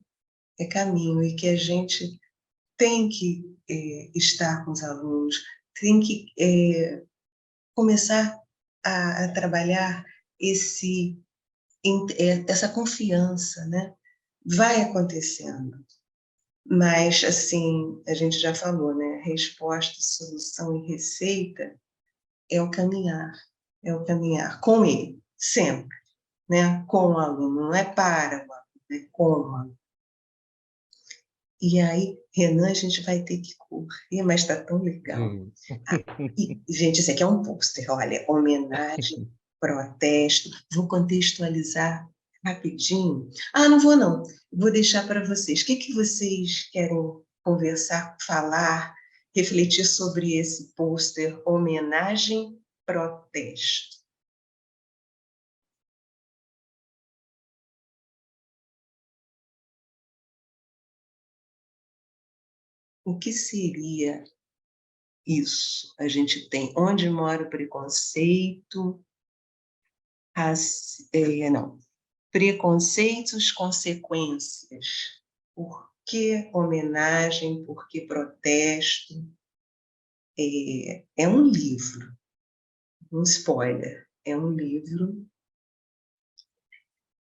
É caminho, e que a gente tem que estar com os alunos, tem que começar a trabalhar essa confiança, né? Vai acontecendo, mas, assim, a gente já falou, né? Resposta, solução e receita é o caminhar com ele, sempre, né? Com o aluno, não é para o aluno, é com o aluno. E aí, Renan, a gente vai ter que correr, mas está tão legal. E, gente, isso aqui é um pôster, olha, homenagem, protesto. Vou contextualizar rapidinho. Não vou não, vou deixar para vocês. O que vocês querem conversar, falar, refletir sobre esse pôster, homenagem, protesto? O que seria isso? A gente tem onde mora o preconceito, preconceitos, consequências. Por que homenagem? Por que protesto? É um livro, um spoiler, é um livro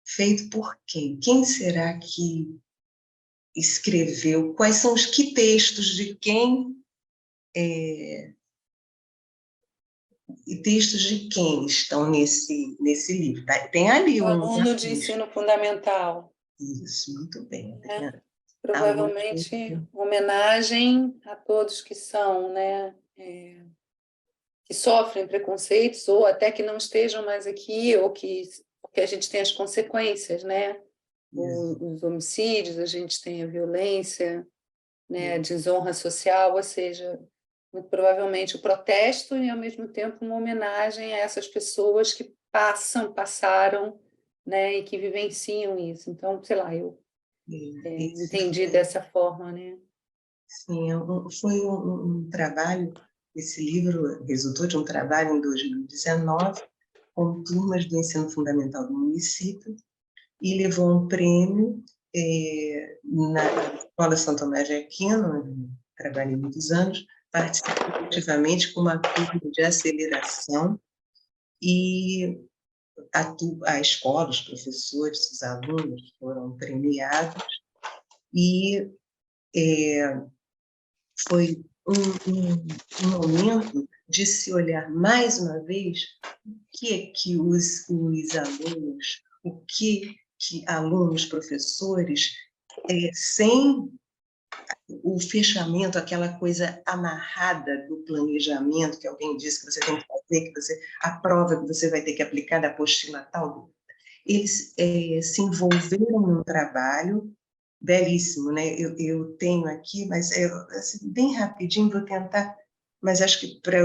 feito por quem? Quem será que escreveu? Quais são os textos de quem? E textos de quem estão nesse livro? Tem ali aluno de ensino fundamental. Isso, muito bem. Provavelmente homenagem a todos que são, né, que sofrem preconceitos ou até que não estejam mais aqui ou que porque a gente tem as consequências, né? Os homicídios, a gente tem a violência, né, a desonra social, ou seja, muito provavelmente o protesto e, ao mesmo tempo, uma homenagem a essas pessoas que passaram, né, e que vivenciam isso. Então, sei lá, eu entendi dessa forma, né? Sim, foi um trabalho, esse livro resultou de um trabalho em 2019 com turmas do ensino fundamental do município e levou um prêmio na Escola Santo Tomás de Aquino, onde trabalhei muitos anos, participei ativamente com uma turma de aceleração e a escola, os professores, os alunos foram premiados e foi um momento de se olhar mais uma vez o que é que os alunos, o que alunos, professores, sem o fechamento, aquela coisa amarrada do planejamento, que alguém disse que você tem que fazer, a prova que você vai ter que aplicar da apostila tal, eles se envolveram num trabalho belíssimo, né? Eu tenho aqui, mas assim, bem rapidinho vou tentar, mas acho que para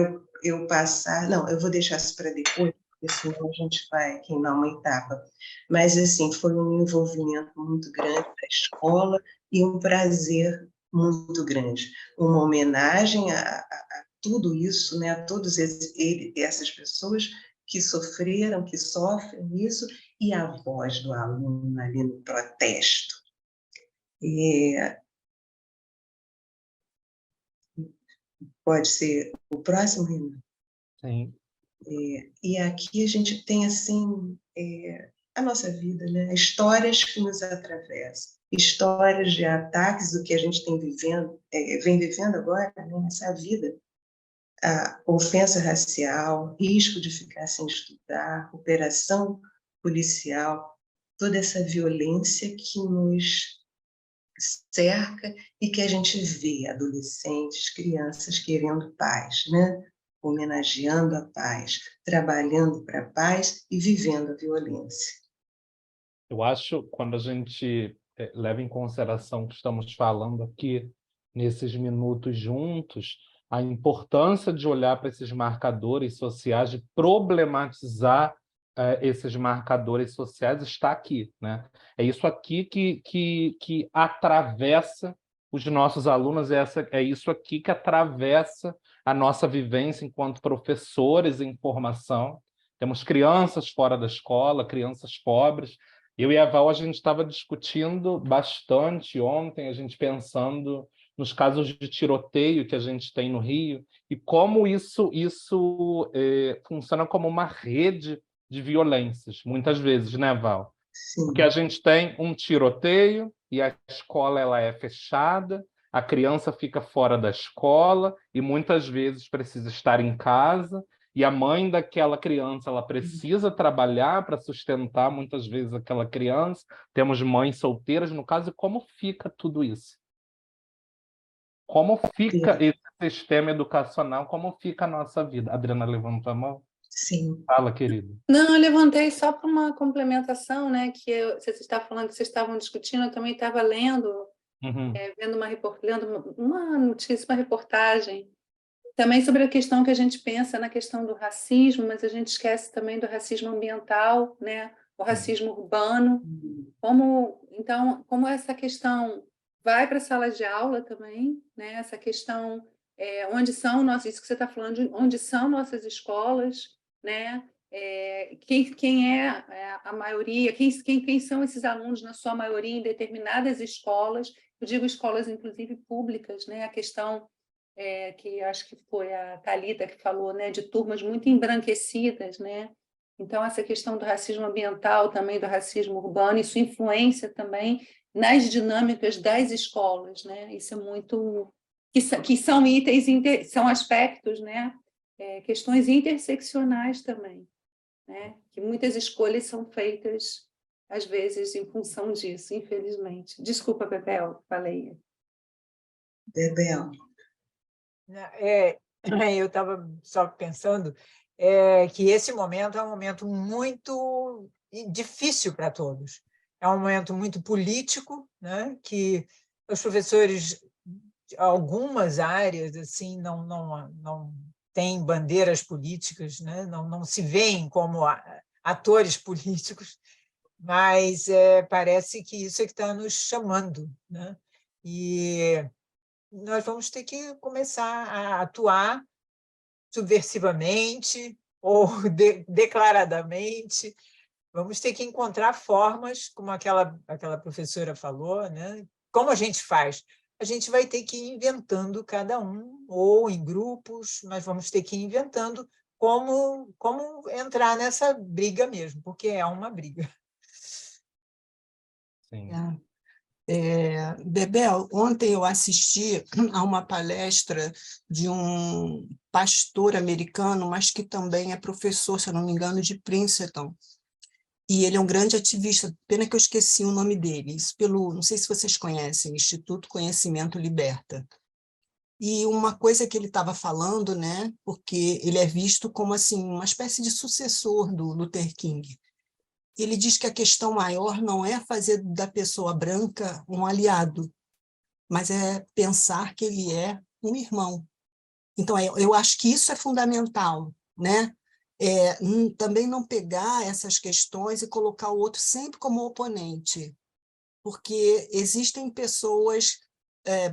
eu passar, não, eu vou deixar isso para depois, porque senão a gente vai queimar uma etapa. Mas, assim, foi um envolvimento muito grande da escola e um prazer muito grande. Uma homenagem a tudo isso, né? A todas essas pessoas que sofreram, que sofrem isso, e a voz do aluno ali no protesto. Pode ser o próximo, Renan? Sim. E aqui a gente tem, assim, a nossa vida, né? Histórias que nos atravessam, histórias de ataques, do que a gente vem vivendo agora, né? Essa vida, a ofensa racial, risco de ficar sem estudar, operação policial, toda essa violência que nos cerca e que a gente vê adolescentes, crianças querendo paz, né? Homenageando a paz, trabalhando para a paz e vivendo a violência. Eu acho, quando a gente leva em consideração que estamos falando aqui, nesses minutos juntos, a importância de olhar para esses marcadores sociais, de problematizar esses marcadores sociais, está aqui, né? É isso aqui que atravessa os nossos alunos, é isso aqui que atravessa a nossa vivência enquanto professores em formação. Temos crianças fora da escola, crianças pobres. Eu e a Val, a gente estava discutindo bastante ontem, a gente pensando nos casos de tiroteio que a gente tem no Rio, e como isso funciona como uma rede de violências, muitas vezes, né, Val? Sim. Porque a gente tem um tiroteio e a escola ela é fechada, a criança fica fora da escola e muitas vezes precisa estar em casa, e a mãe daquela criança ela precisa trabalhar para sustentar muitas vezes aquela criança. Temos mães solteiras, no caso, como fica tudo isso? Como fica esse sistema educacional? Como fica a nossa vida? A Adriana levantou a mão? Sim. Fala, querida. Não, eu levantei só para uma complementação, né? Você está falando que vocês estavam discutindo, eu também estava lendo, vendo lendo uma notícia, uma reportagem, também sobre a questão que a gente pensa na questão do racismo, mas a gente esquece também do racismo ambiental, né? O racismo urbano. Como essa questão vai para a sala de aula também, né? Essa questão onde são nossas, isso que você está falando, onde são nossas escolas, né? Quem é a maioria, quem são esses alunos na sua maioria em determinadas escolas, eu digo escolas inclusive públicas, né? A questão que acho que foi a Thalita que falou, né? De turmas muito embranquecidas, né? Então, essa questão do racismo ambiental, também do racismo urbano, isso influencia também nas dinâmicas das escolas, né? Isso é muito... que são itens, são aspectos, né? Questões interseccionais também, né? Que muitas escolhas são feitas, às vezes, em função disso, infelizmente. Desculpa, Bebel, falei. Bebel. Eu estava só pensando que esse momento é um momento muito difícil para todos. É um momento muito político, né? Que os professores de algumas áreas assim não têm bandeiras políticas, né? Não se veem como atores políticos, mas parece que isso é que está nos chamando, né? E nós vamos ter que começar a atuar subversivamente ou declaradamente. Vamos ter que encontrar formas, como aquela professora falou, né? Como a gente faz? A gente vai ter que ir inventando cada um, ou em grupos, mas vamos ter que ir inventando como entrar nessa briga mesmo, porque é uma briga. Sim. Bebel, ontem eu assisti a uma palestra de um pastor americano, mas que também é professor, se eu não me engano, de Princeton. E ele é um grande ativista, pena que eu esqueci o nome dele, isso não sei se vocês conhecem, Instituto Conhecimento Liberta. E uma coisa que ele estava falando, né, porque ele é visto como assim, uma espécie de sucessor do Luther King. Ele diz que a questão maior não é fazer da pessoa branca um aliado, mas é pensar que ele é um irmão. Então, eu acho que isso é fundamental, né? Também não pegar essas questões e colocar o outro sempre como oponente, porque existem pessoas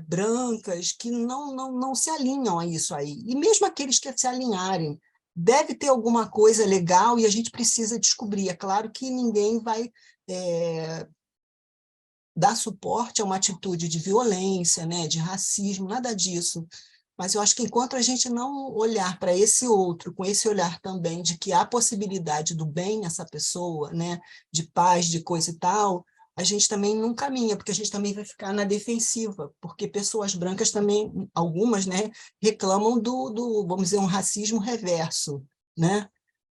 brancas que não se alinham a isso aí. E mesmo aqueles que se alinharem, deve ter alguma coisa legal e a gente precisa descobrir. É claro que ninguém vai dar suporte a uma atitude de violência, né, de racismo, nada disso. Mas eu acho que enquanto a gente não olhar para esse outro, com esse olhar também de que há possibilidade do bem nessa pessoa, né, de paz, de coisa e tal, a gente também não caminha, porque a gente também vai ficar na defensiva, porque pessoas brancas também, algumas, né, reclamam vamos dizer, um racismo reverso, né,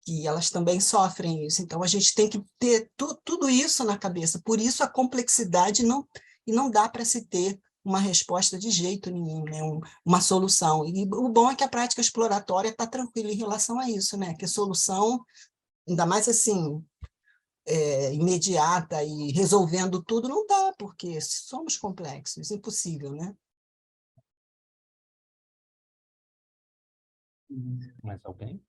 que elas também sofrem isso. Então, a gente tem que ter tudo isso na cabeça. Por isso, a complexidade e não dá para se ter uma resposta de jeito nenhum, né? Uma solução. E o bom é que a prática exploratória está tranquila em relação a isso, né? Que a solução, ainda mais assim, imediata e resolvendo tudo, não dá, porque somos complexos, impossível, né? Mais alguém?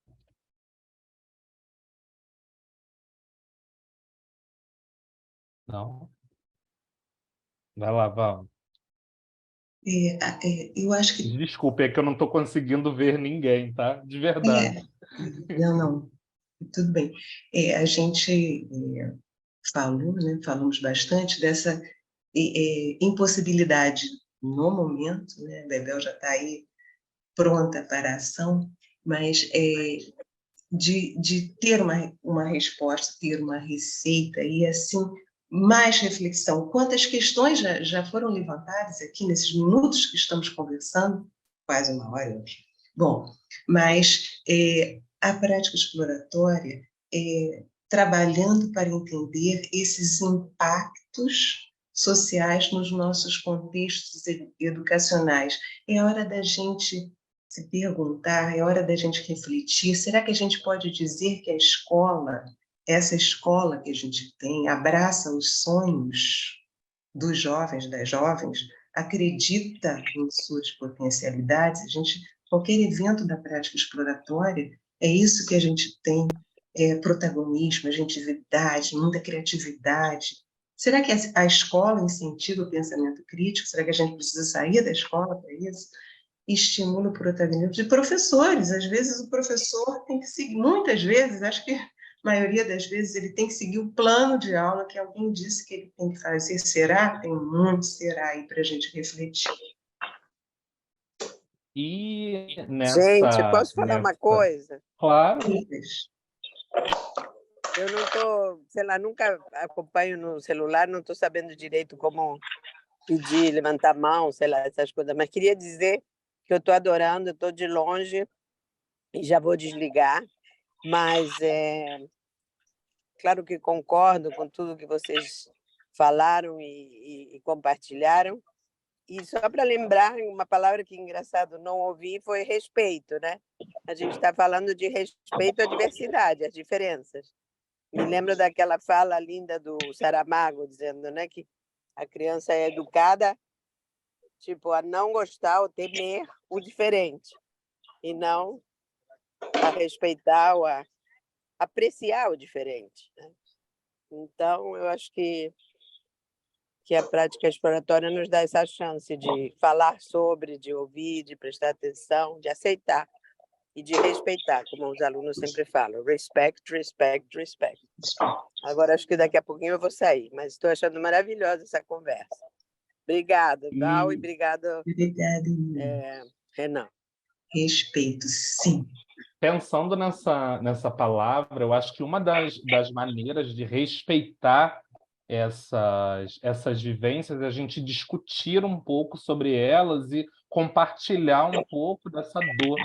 Não? Vai lá, Val. Eu acho que Desculpe, é que eu não estou conseguindo ver ninguém, tá? De verdade. não, tudo bem. A gente falou, né, falamos bastante dessa impossibilidade no momento, né? A Bebel já está aí pronta para a ação, mas de ter uma resposta, ter uma receita e, assim, mais reflexão. Quantas questões já foram levantadas aqui nesses minutos que estamos conversando? Quase uma hora. Bom, mas a prática exploratória trabalhando para entender esses impactos sociais nos nossos contextos educacionais. É hora da gente se perguntar, é hora da gente refletir, será que a gente pode dizer que a escola, essa escola que a gente tem, abraça os sonhos dos jovens, das jovens, acredita em suas potencialidades? Qualquer evento da prática exploratória, é isso que a gente tem, protagonismo, agentividade, muita criatividade. Será que a escola incentiva o pensamento crítico? Será que a gente precisa sair da escola para isso? Estimula o protagonismo de professores. Às vezes o professor tem que seguir, muitas vezes, acho que a maioria das vezes, ele tem que seguir o plano de aula que alguém disse que ele tem que fazer. Será? Tem muito será aí para a gente refletir. E Gente, posso falar uma coisa? Claro. Eu não estou, sei lá, nunca acompanho no celular, não estou sabendo direito como pedir, levantar a mão, sei lá, essas coisas, mas queria dizer que eu estou adorando, eu estou de longe e já vou desligar, mas claro que concordo com tudo que vocês falaram e compartilharam. E só para lembrar, uma palavra que, engraçado, não ouvi foi respeito, né? A gente está falando de respeito à diversidade, às diferenças. Me lembro daquela fala linda do Saramago, dizendo, né, que a criança é educada tipo, a não gostar ou temer o diferente, e não a respeitar ou a apreciar o diferente, né? Então, eu acho que a prática exploratória nos dá essa chance de falar sobre, de ouvir, de prestar atenção, de aceitar e de respeitar, como os alunos sempre falam. Respect, respect, respect. Agora, acho que daqui a pouquinho eu vou sair, mas estou achando maravilhosa essa conversa. Obrigada, Val, e obrigada, Renan. Respeito, sim. Pensando nessa palavra, eu acho que uma das maneiras de respeitar essas vivências, a gente discutir um pouco sobre elas e compartilhar um pouco dessa dor.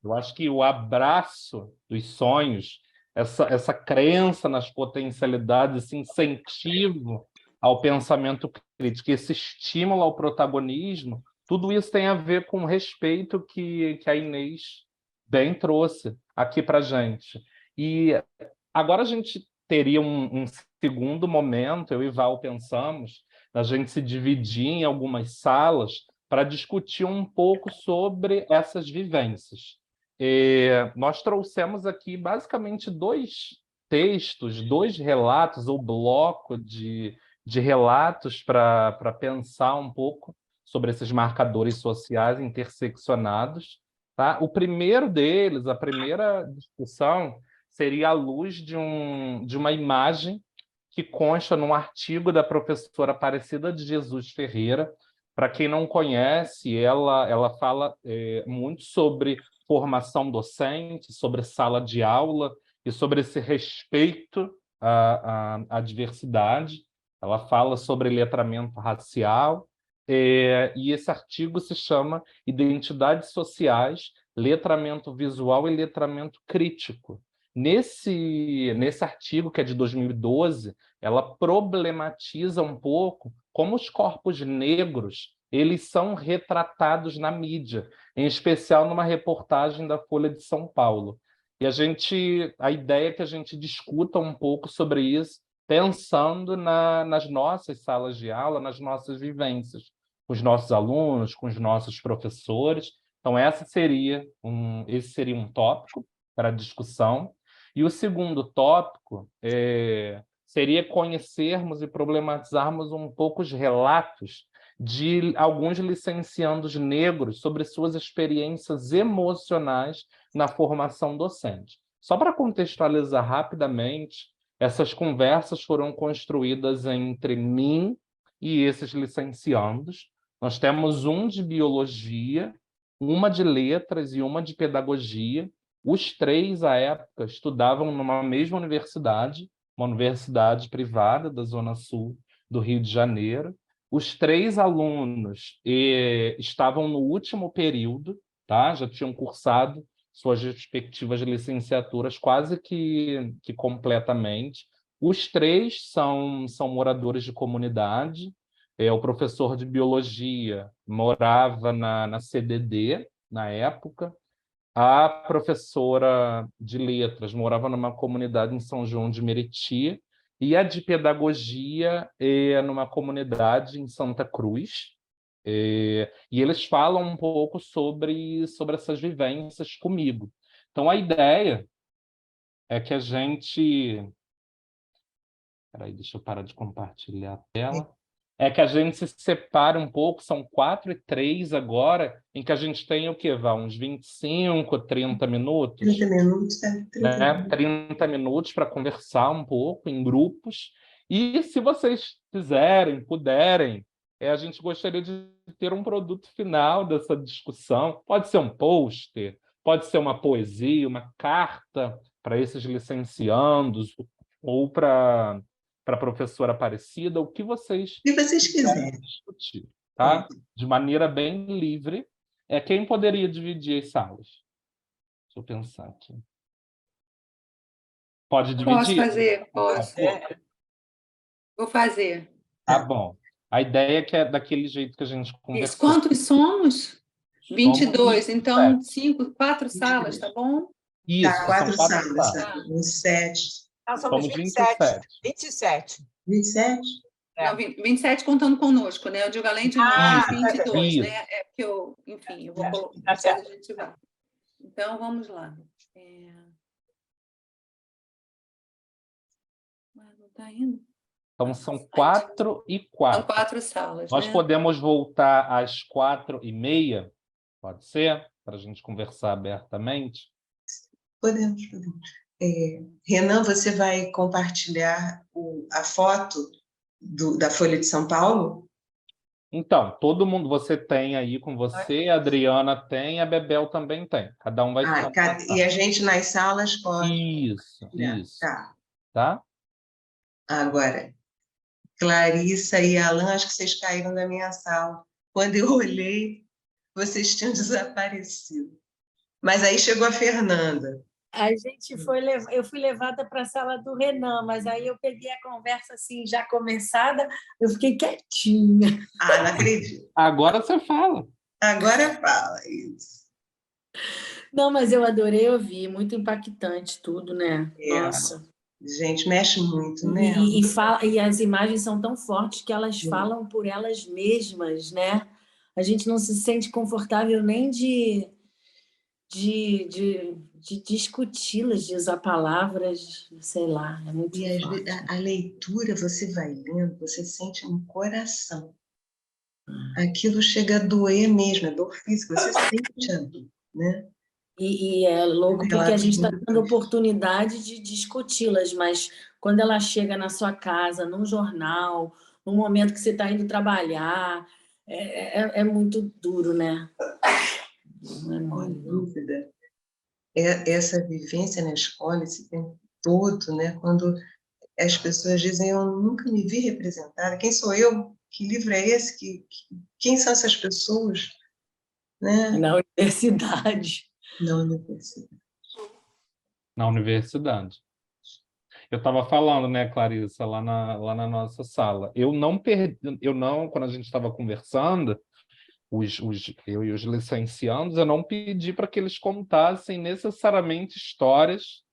Eu acho que o abraço dos sonhos, essa crença nas potencialidades, esse incentivo ao pensamento crítico, esse estímulo ao protagonismo, tudo isso tem a ver com o respeito que a Inês bem trouxe aqui para a gente. E agora a gente teria um segundo momento, eu e Val pensamos, a gente se dividir em algumas salas para discutir um pouco sobre essas vivências. Nós trouxemos aqui basicamente 2 textos, 2 relatos, ou bloco de relatos para pensar um pouco sobre esses marcadores sociais interseccionados. Tá? O primeiro deles, a primeira discussão, seria à luz de uma imagem que consta num artigo da professora Aparecida de Jesus Ferreira. Para quem não conhece, ela fala muito sobre formação docente, sobre sala de aula e sobre esse respeito à diversidade. Ela fala sobre letramento racial, e esse artigo se chama Identidades Sociais, Letramento Visual e Letramento Crítico. Nesse artigo, que é de 2012, ela problematiza um pouco como os corpos negros eles são retratados na mídia, em especial numa reportagem da Folha de São Paulo. E a ideia é que a gente discuta um pouco sobre isso, pensando nas nossas salas de aula, nas nossas vivências, com os nossos alunos, com os nossos professores. Então, esse seria um tópico para discussão. E o segundo tópico seria conhecermos e problematizarmos um pouco os relatos de alguns licenciandos negros sobre suas experiências emocionais na formação docente. Só para contextualizar rapidamente, essas conversas foram construídas entre mim e esses licenciandos. Nós temos um de biologia, uma de letras e uma de pedagogia. Os 3, à época, estudavam numa mesma universidade, uma universidade privada da Zona Sul do Rio de Janeiro. Os 3 alunos estavam no último período, tá? Já tinham cursado suas respectivas licenciaturas quase que completamente. Os 3 são moradores de comunidade. O professor de biologia morava na CDD, na época. A professora de letras morava numa comunidade em São João de Meriti, e a de pedagogia numa comunidade em Santa Cruz. E eles falam um pouco sobre essas vivências comigo. Então, a ideia é que a gente... Espera aí, deixa eu parar de compartilhar a tela. É que a gente se separe um pouco, são 4 e 3 agora, em que a gente tem o quê, Val? Uns 25, 30 minutos? 30 minutos, 30 minutos para conversar um pouco em grupos. E se vocês quiserem, puderem, a gente gostaria de ter um produto final dessa discussão. Pode ser um pôster, pode ser uma poesia, uma carta para esses licenciandos, ou para a professora Aparecida, o que vocês quiserem discutir, tá? De maneira bem livre. Quem poderia dividir as salas? Deixa eu pensar aqui. Pode dividir? Posso fazer, posso. Vou fazer. Tá bom. A ideia é que é daquele jeito que a gente conversou. Quantos somos? 22. Somos então, 4 salas, tá bom? Isso, tá, 4 são 4 salas. salas. 27. Nós somos 27. 27. 27? Não, 27 contando conosco, né? Eu digo além de nós, 22, né? É porque eu, enfim, eu vou colocar. Tá certo. A gente vai. Então, vamos lá. Não está indo? Então, são 4 e 4. São 4 salas, Nós né? podemos voltar às 4h30, pode ser? Para a gente conversar abertamente? Podemos. Renan, você vai compartilhar a foto da Folha de São Paulo? Então, todo mundo, você tem aí com você, a Adriana tem, a Bebel também tem. Cada um vai ter. E a gente nas salas pode... Isso. Tá. Tá? Agora, Clarissa e Alan, acho que vocês caíram da minha sala. Quando eu olhei, vocês tinham desaparecido. Mas aí chegou a Fernanda. Eu fui levada para a sala do Renan, mas aí eu peguei a conversa assim, já começada, eu fiquei quietinha. Ah, não acredito. Agora você fala. Agora fala isso. Não, mas eu adorei ouvir, muito impactante tudo, né? Nossa. Gente, mexe muito, né? E as imagens são tão fortes que elas falam por elas mesmas, né? A gente não se sente confortável nem de discuti-las, de usar palavras, sei lá, é muito E forte. a leitura, você vai lendo, você sente no coração. Aquilo chega a doer mesmo, é dor física, você sente a dor, né? E é louco porque a gente está tendo oportunidade de discuti-las, mas quando ela chega na sua casa, num jornal, no momento que você está indo trabalhar, é muito duro, né? Não é mole, Sem dúvida. Essa vivência na escola, esse tempo todo, né? Quando as pessoas dizem, eu nunca me vi representada, quem sou eu? Que livro é esse? Quem são essas pessoas? Né? Na universidade. Na universidade. Na universidade. Eu estava falando, né, Clarissa, lá na nossa sala. Eu não, quando a gente estava conversando, eu e os licenciandos, eu não pedi para que eles contassem necessariamente histórias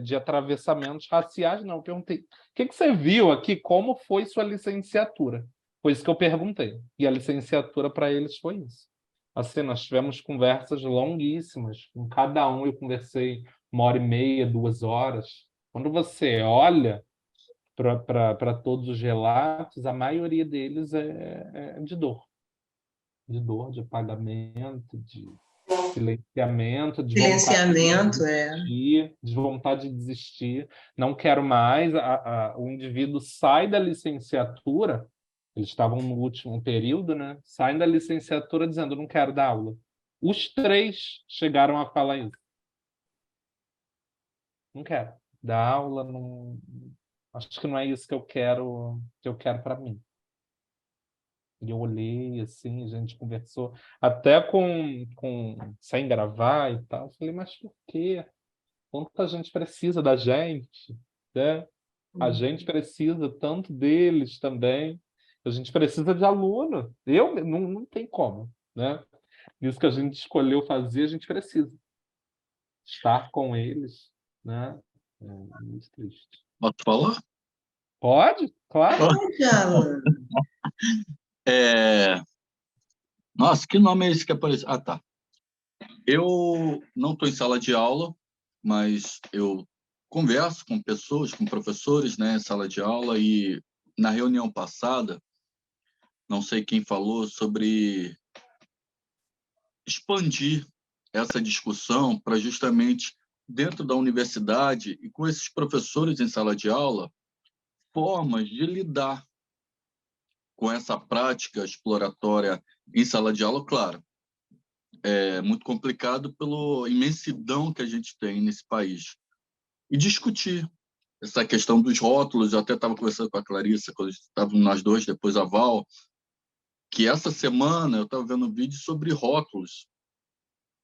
de atravessamentos raciais, não. Eu perguntei, o que você viu aqui? Como foi sua licenciatura? Foi isso que eu perguntei. E a licenciatura para eles foi isso. Assim, nós tivemos conversas longuíssimas. Com cada um eu conversei 1h30, 2 horas. Quando você olha para todos os relatos, a maioria deles é de dor. De dor, de apagamento, de silenciamento, de vontade de desistir. Não quero mais. O indivíduo sai da licenciatura, eles estavam no último período, né? Saem da licenciatura dizendo, não quero dar aula. Os 3 chegaram a falar isso. Não quero dar aula, não... acho que não é isso que eu quero para mim. E eu olhei, assim, a gente conversou, até sem gravar e tal. Eu falei, mas por quê? Quanta gente precisa da gente, né? A gente precisa tanto deles também. A gente precisa de aluno. Não tem como, né? Isso que a gente escolheu fazer, a gente precisa. Estar com eles, né? É muito triste. Posso falar? Pode? Claro. Nossa, que nome é esse que apareceu? Ah, tá. Eu não estou em sala de aula, mas eu converso com pessoas, com professores, né, em sala de aula, e na reunião passada, não sei quem falou sobre expandir essa discussão para justamente dentro da universidade e com esses professores em sala de aula, formas de lidar com essa prática exploratória em sala de aula, claro. É muito complicado pela imensidão que a gente tem nesse país. E discutir essa questão dos rótulos. Eu até estava conversando com a Clarissa, quando estávamos nós dois, depois a Val, que essa semana eu estava vendo um vídeo sobre rótulos.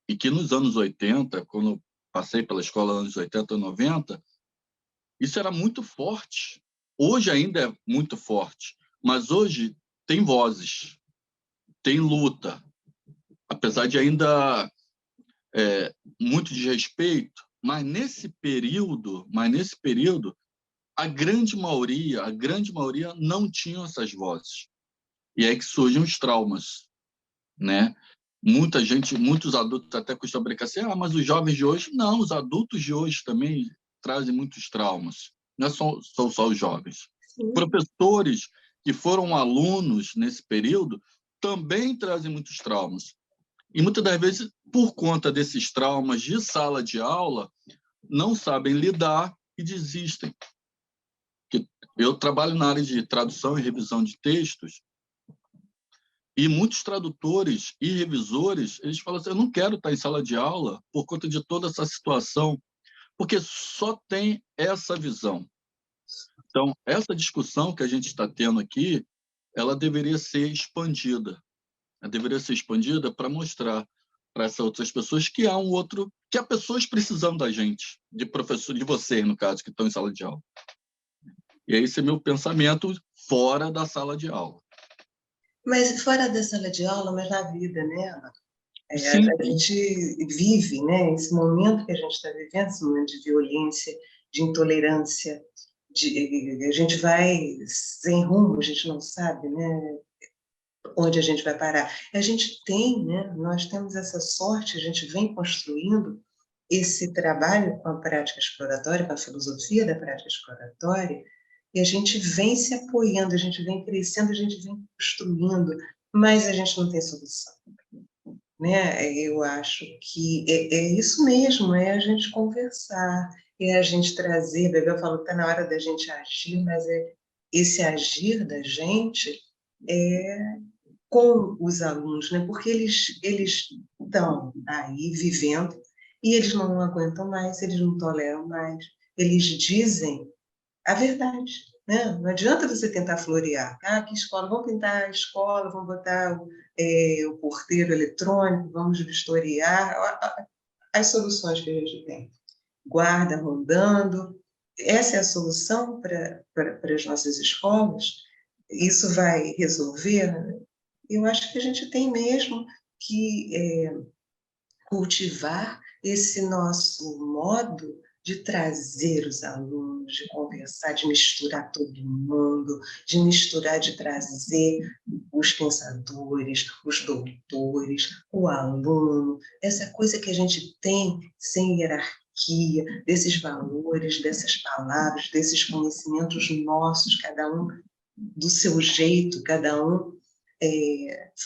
E que nos anos 80, quando eu passei pela escola nos anos 80 e 90, isso era muito forte. Hoje ainda é muito forte, mas hoje tem vozes, tem luta. Apesar de ainda muito desrespeito, mas nesse período, a grande maioria não tinham essas vozes. E é aí que surgem os traumas, né? Muita gente, muitos adultos até costumam brincar assim, mas os jovens de hoje, não, os adultos de hoje também trazem muitos traumas. Não são só os jovens. Sim. Professores que foram alunos nesse período também trazem muitos traumas. E muitas das vezes, por conta desses traumas de sala de aula, não sabem lidar e desistem. Eu trabalho na área de tradução e revisão de textos, e muitos tradutores e revisores, eles falam assim, eu não quero estar em sala de aula por conta de toda essa situação, porque só tem essa visão. Então, essa discussão que a gente está tendo aqui, ela deveria ser expandida. Ela deveria ser expandida para mostrar para essas outras pessoas que há pessoas precisando da gente, de professor, de vocês, no caso, que estão em sala de aula. E esse é meu pensamento fora da sala de aula. Mas fora da sala de aula, mas na vida, né? Sim. A gente vive, né? Esse momento que a gente está vivendo, esse momento de violência, de intolerância, a gente vai sem rumo, a gente não sabe, né? Onde a gente vai parar. A gente tem, né? Nós temos essa sorte, a gente vem construindo esse trabalho com a prática exploratória, com a filosofia da prática exploratória, e a gente vem se apoiando, a gente vem crescendo, a gente vem construindo, mas a gente não tem solução, né? Eu acho que é isso mesmo, é a gente conversar, é a gente trazer, Bebel falou que está na hora da gente agir, mas esse agir da gente com os alunos, né? Porque eles estão aí vivendo e eles não aguentam mais, eles não toleram mais, eles dizem a verdade, né? Não adianta você tentar florear. Ah, que escola? Vamos pintar a escola, vamos botar o porteiro eletrônico, vamos vistoriar. As soluções que a gente tem. Guarda rondando. Essa é a solução para as nossas escolas? Isso vai resolver? Eu acho que a gente tem mesmo que cultivar esse nosso modo de trazer os alunos, de conversar, de misturar todo mundo, de misturar, de trazer os pensadores, os doutores, o aluno, essa coisa que a gente tem sem hierarquia, desses valores, dessas palavras, desses conhecimentos nossos, cada um do seu jeito, cada um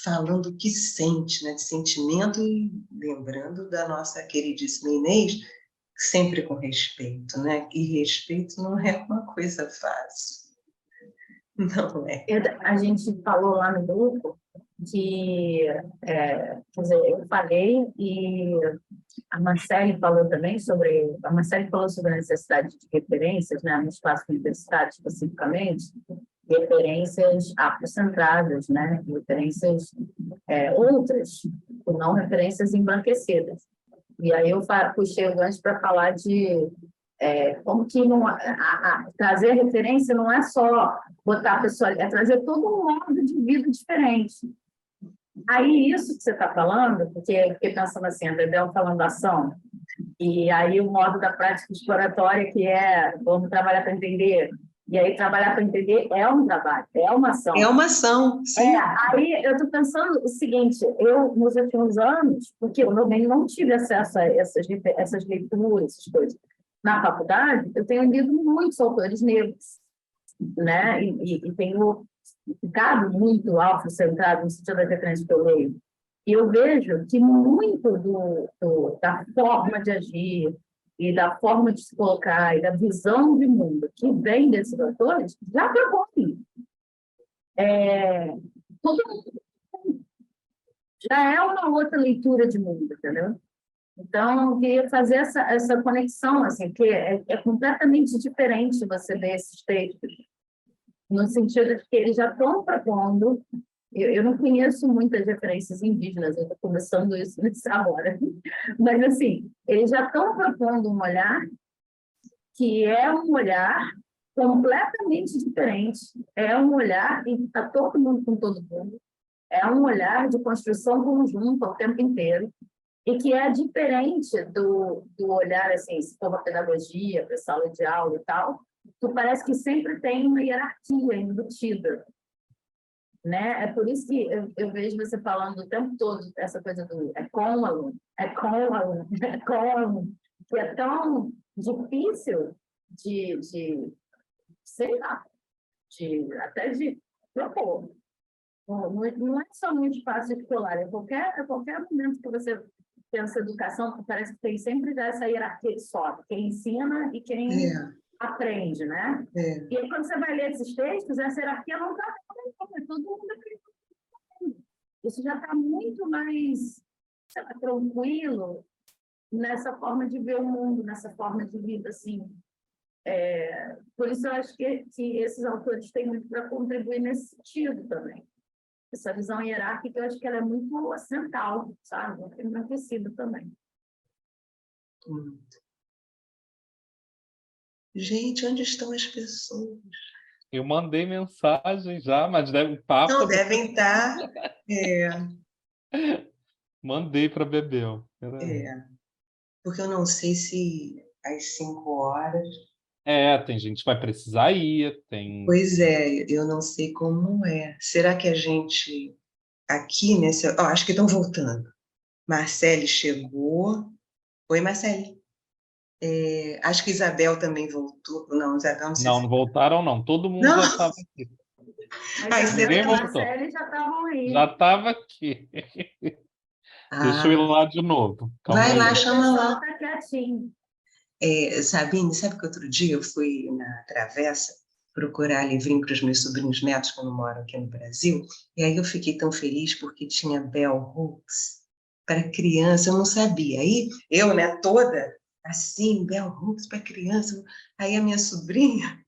falando o que sente, né, de sentimento, e lembrando da nossa queridíssima Inês, sempre com respeito, né? E respeito não é uma coisa fácil. Não é. A gente falou lá no grupo que, quer dizer, eu falei e a Marcele falou também sobre a necessidade de referências, né, no espaço universitário especificamente, referências afrocentradas, né, referências outras, não referências embranquecidas. E aí eu puxei o gancho para falar de como que trazer referência não é só botar a pessoa, é trazer todo um modo de vida diferente. Aí isso que você está falando, porque eu fiquei pensando assim, a Bebel falando da ação, e aí o modo da prática exploratória, que é vamos trabalhar para entender. E aí trabalhar para entender é um trabalho, é uma ação. É uma ação, sim. Aí eu estou pensando o seguinte, eu nos últimos anos, porque eu também não tive acesso a essas leituras, essas coisas, na faculdade, eu tenho lido muitos autores negros, né? E tenho ficado muito afrocentrado no sentido da referência que eu leio. E eu vejo que muito da forma de agir e da forma de se colocar e da visão de mundo que vem desses autores já propõe. Todo mundo já é uma outra leitura de mundo, entendeu? Então, eu queria fazer essa conexão, assim, que é completamente diferente você ler esses textos, no sentido de que eles já estão propondo. Eu não conheço muitas referências indígenas, eu estou começando isso nessa hora, mas, assim, eles já estão propondo um olhar que é um olhar completamente diferente, é um olhar em que está todo mundo com todo mundo, é um olhar de construção conjunta o tempo inteiro, e que é diferente do olhar, assim, se for uma pedagogia, para sala de aula e tal, que parece que sempre tem uma hierarquia embutida, né? É por isso que eu vejo você falando o tempo todo essa coisa do com o aluno, com o aluno, com o aluno, que é tão difícil de sei lá, até de propor. Não é só no espaço escolar, é qualquer momento que você pensa educação, parece que tem sempre essa hierarquia que sobe, quem ensina e quem aprende, né? E aí, quando você vai ler esses textos, essa hierarquia não está, todo mundo aprende. Isso já está muito mais, sei lá, tranquilo nessa forma de ver o mundo, nessa forma de vida, assim, Por isso eu acho que esses autores têm muito para contribuir nesse sentido também. Essa visão hierárquica, eu acho que ela é muito ocidental, sabe? Muito enfraquecida também. Gente, onde estão as pessoas? Eu mandei mensagem já, mas deve estar. Não, devem estar. Mandei para Bebel. Porque eu não sei se às 5 horas. Tem gente que vai precisar ir, tem. Pois é, eu não sei como é. Será que a gente aqui nesse. Acho que estão voltando. Marcele chegou. Oi, Marcele. Acho que Isabel também voltou. Não, Isabel não sei Não, não voltaram, não. Todo mundo Não. já estava aqui. Mas Ninguém a voltou. Marcele já estavam aí. Já estava aqui. Deixa eu ir lá de novo. Calma Vai aí. lá, chama lá. Tá quietinho. Sabine, sabe que outro dia eu fui na Travessa procurar livrinho para os meus sobrinhos netos, que eu não moro aqui no Brasil, e aí eu fiquei tão feliz porque tinha Bell Hooks para criança, eu não sabia. Aí eu, né, toda assim, Bell Hooks para criança. Aí a minha sobrinha,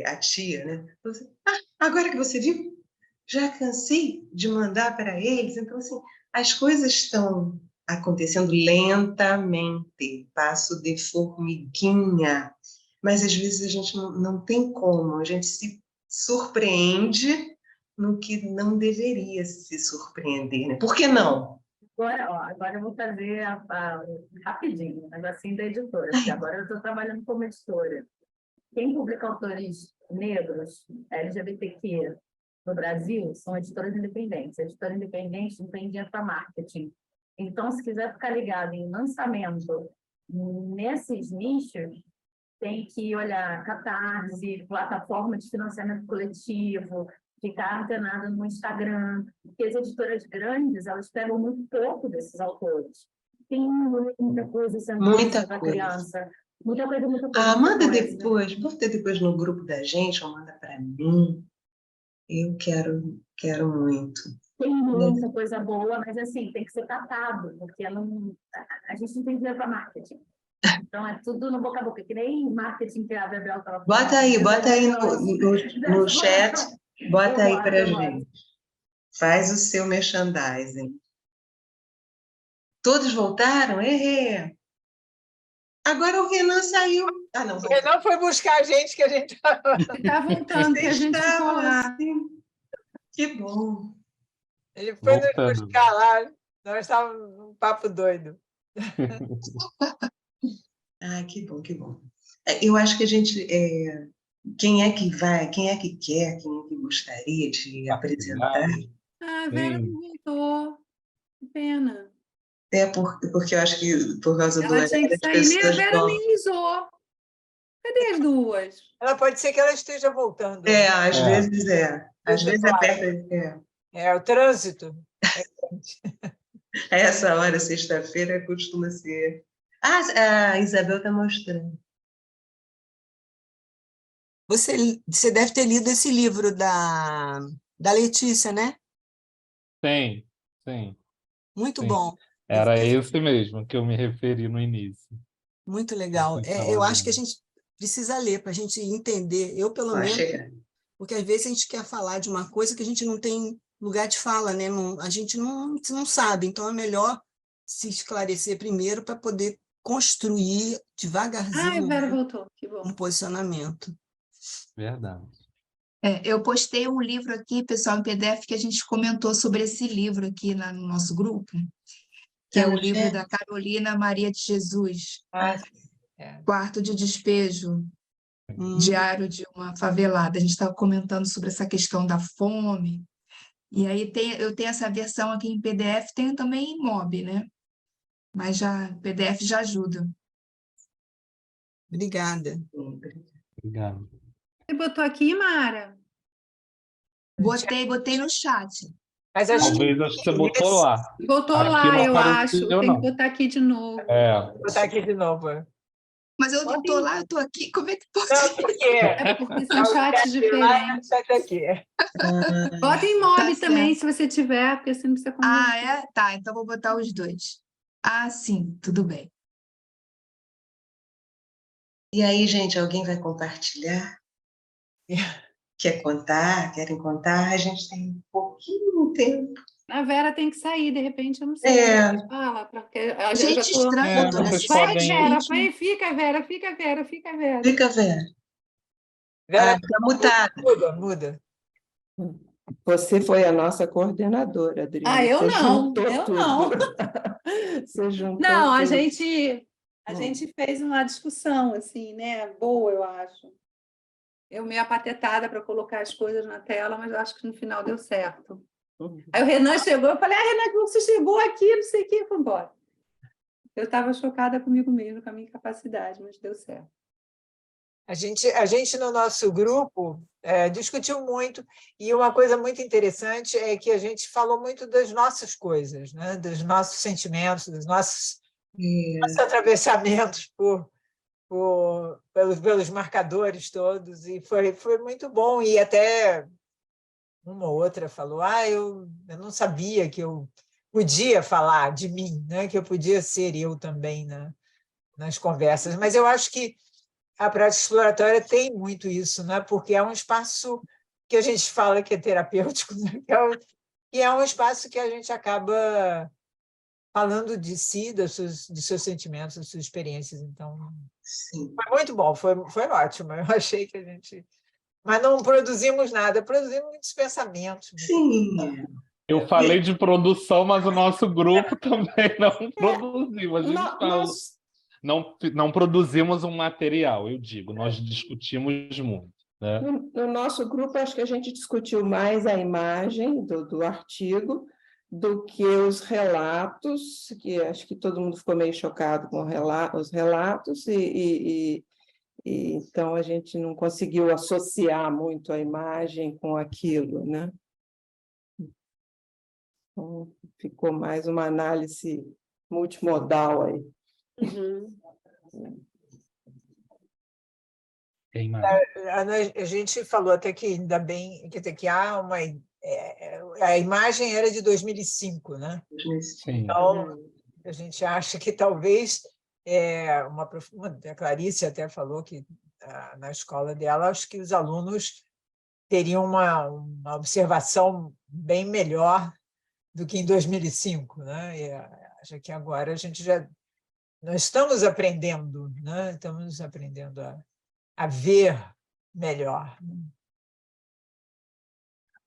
a tia, né, falou assim, agora que você viu, já cansei de mandar para eles. Então, assim, as coisas estão acontecendo lentamente, passo de formiguinha, mas às vezes a gente não tem como, a gente se surpreende no que não deveria se surpreender, né? Por que não? Agora eu vou fazer rapidinho, um negocinho da editora, porque agora eu estou trabalhando como editora. Quem publica autores negros, LGBTQ, no Brasil, são editoras independentes. A editora independente não tem dinheiro para marketing. Então, se quiser ficar ligado em lançamento nesses nichos, tem que olhar Catarse, plataforma de financiamento coletivo, ficar antenada no Instagram, porque as editoras grandes, elas pegam muito pouco desses autores. Tem muita coisa sendo Muita para coisa. criança. Muita coisa. Manda depois no grupo da gente, ou manda para mim. Eu quero muito. Tem muita coisa boa, mas assim, tem que ser tratado, porque a gente não tem dinheiro para marketing. Então, é tudo no boca a boca, que nem marketing que a Bebel estava falando. Bota aí no chat, bota aí para a gente. Faz o seu merchandising. Todos voltaram? Agora o Renan saiu. Não. O Renan foi buscar a gente, que a gente estava... Está voltando, que a gente ficou lá. Assim. Que bom. Ele foi nos buscar lá. Nós estávamos num papo doido. Que bom, que bom. Eu acho que a gente... quem é que vai, quem é que quer, quem é que gostaria de apresentar? A Vera não voltou. Que pena. Porque eu acho que por causa do Ela tinha que sair, nem a Vera nem usou. Cadê as duas? Ela pode ser que ela esteja voltando. Às vezes Às vezes é perto. O trânsito. Essa hora, sexta-feira, costuma ser... a Isabel está mostrando. Você deve ter lido esse livro da Letícia, né? Sim. Muito Sim. bom. Era esse mesmo que eu me referi no início. Muito legal. Eu acho que a gente precisa ler para a gente entender. Eu, pelo menos, porque às vezes a gente quer falar de uma coisa que a gente não tem lugar de fala, né? A gente não sabe. Então, é melhor se esclarecer primeiro para poder construir devagarzinho Vera voltou. Que bom. um posicionamento. Verdade. Eu postei um livro aqui, pessoal, em PDF, que a gente comentou sobre esse livro aqui no nosso grupo, que é o livro da Carolina Maria de Jesus, Quarto de Despejo, Diário de uma Favelada. A gente estava comentando sobre essa questão da fome, e aí eu tenho essa versão aqui em PDF, tenho também em MOB, né? Mas PDF já ajuda. Obrigada. Obrigado. Você botou aqui, Mara? Botei no chat. Mas acho que você botou lá. Botou aqui lá, eu apareceu, acho. Tem que botar aqui de novo. Vou botar aqui de novo. Mas eu não estou lá, eu estou aqui. Como é que pode? É porque são chats diferentes. Bota em MOB também, se você tiver, porque você não precisa conversar. Tá, então vou botar os dois. Sim, tudo bem. E aí, gente, alguém vai compartilhar? Quer contar? Querem contar? A gente tem um pouquinho de tempo. A Vera tem que sair, de repente, eu não sei. Fala, porque eu já Gente estou... estranha, eu tô nessa Vai, podem- Vera, fica, Vera, fica, Vera, fica, Vera. Fica, Vera. Vera, Tá mutada. muda. Você foi a nossa coordenadora, Adriana. Ah, eu Você não, juntou eu tudo. não. Você juntou Não, a tudo. gente fez uma discussão, assim, né? Boa, eu acho. Eu meio apatetada para colocar as coisas na tela, mas eu acho que no final deu certo. Aí o Renan chegou, eu falei, Renan, você chegou aqui, não sei o quê, foi embora. Eu estava chocada comigo mesmo, com a minha incapacidade, mas deu certo. A gente no nosso grupo discutiu muito, e uma coisa muito interessante é que a gente falou muito das nossas coisas, né? Dos nossos sentimentos, dos nossos atravessamentos pelos marcadores todos, e foi muito bom. E até uma ou outra falou, eu não sabia que eu podia falar de mim, né? Que eu podia ser eu também nas conversas. Mas eu acho que a prática exploratória tem muito isso, né? Porque é um espaço que a gente fala que é terapêutico, né? E é um espaço que a gente acaba falando de si, dos seus sentimentos, das suas experiências. Então, Sim. foi muito bom, foi ótimo. Eu achei que a gente... Mas não produzimos nada, produzimos muitos pensamentos. Sim. Eu falei de produção, mas o nosso grupo também não produziu. A gente falou... Não produzimos um material, eu digo, nós discutimos muito. Né? No nosso grupo, acho que a gente discutiu mais a imagem do artigo do que os relatos, que acho que todo mundo ficou meio chocado com os relatos, e então a gente não conseguiu associar muito a imagem com aquilo, né? Então, ficou mais uma análise multimodal aí. A gente falou até que ainda bem que há a imagem era de 2005, né? Sim. Então, a gente acha que talvez a Clarice até falou que na escola dela, acho que os alunos teriam uma observação bem melhor do que em 2005, né? E acho que agora nós estamos aprendendo, né? Estamos aprendendo a ver melhor.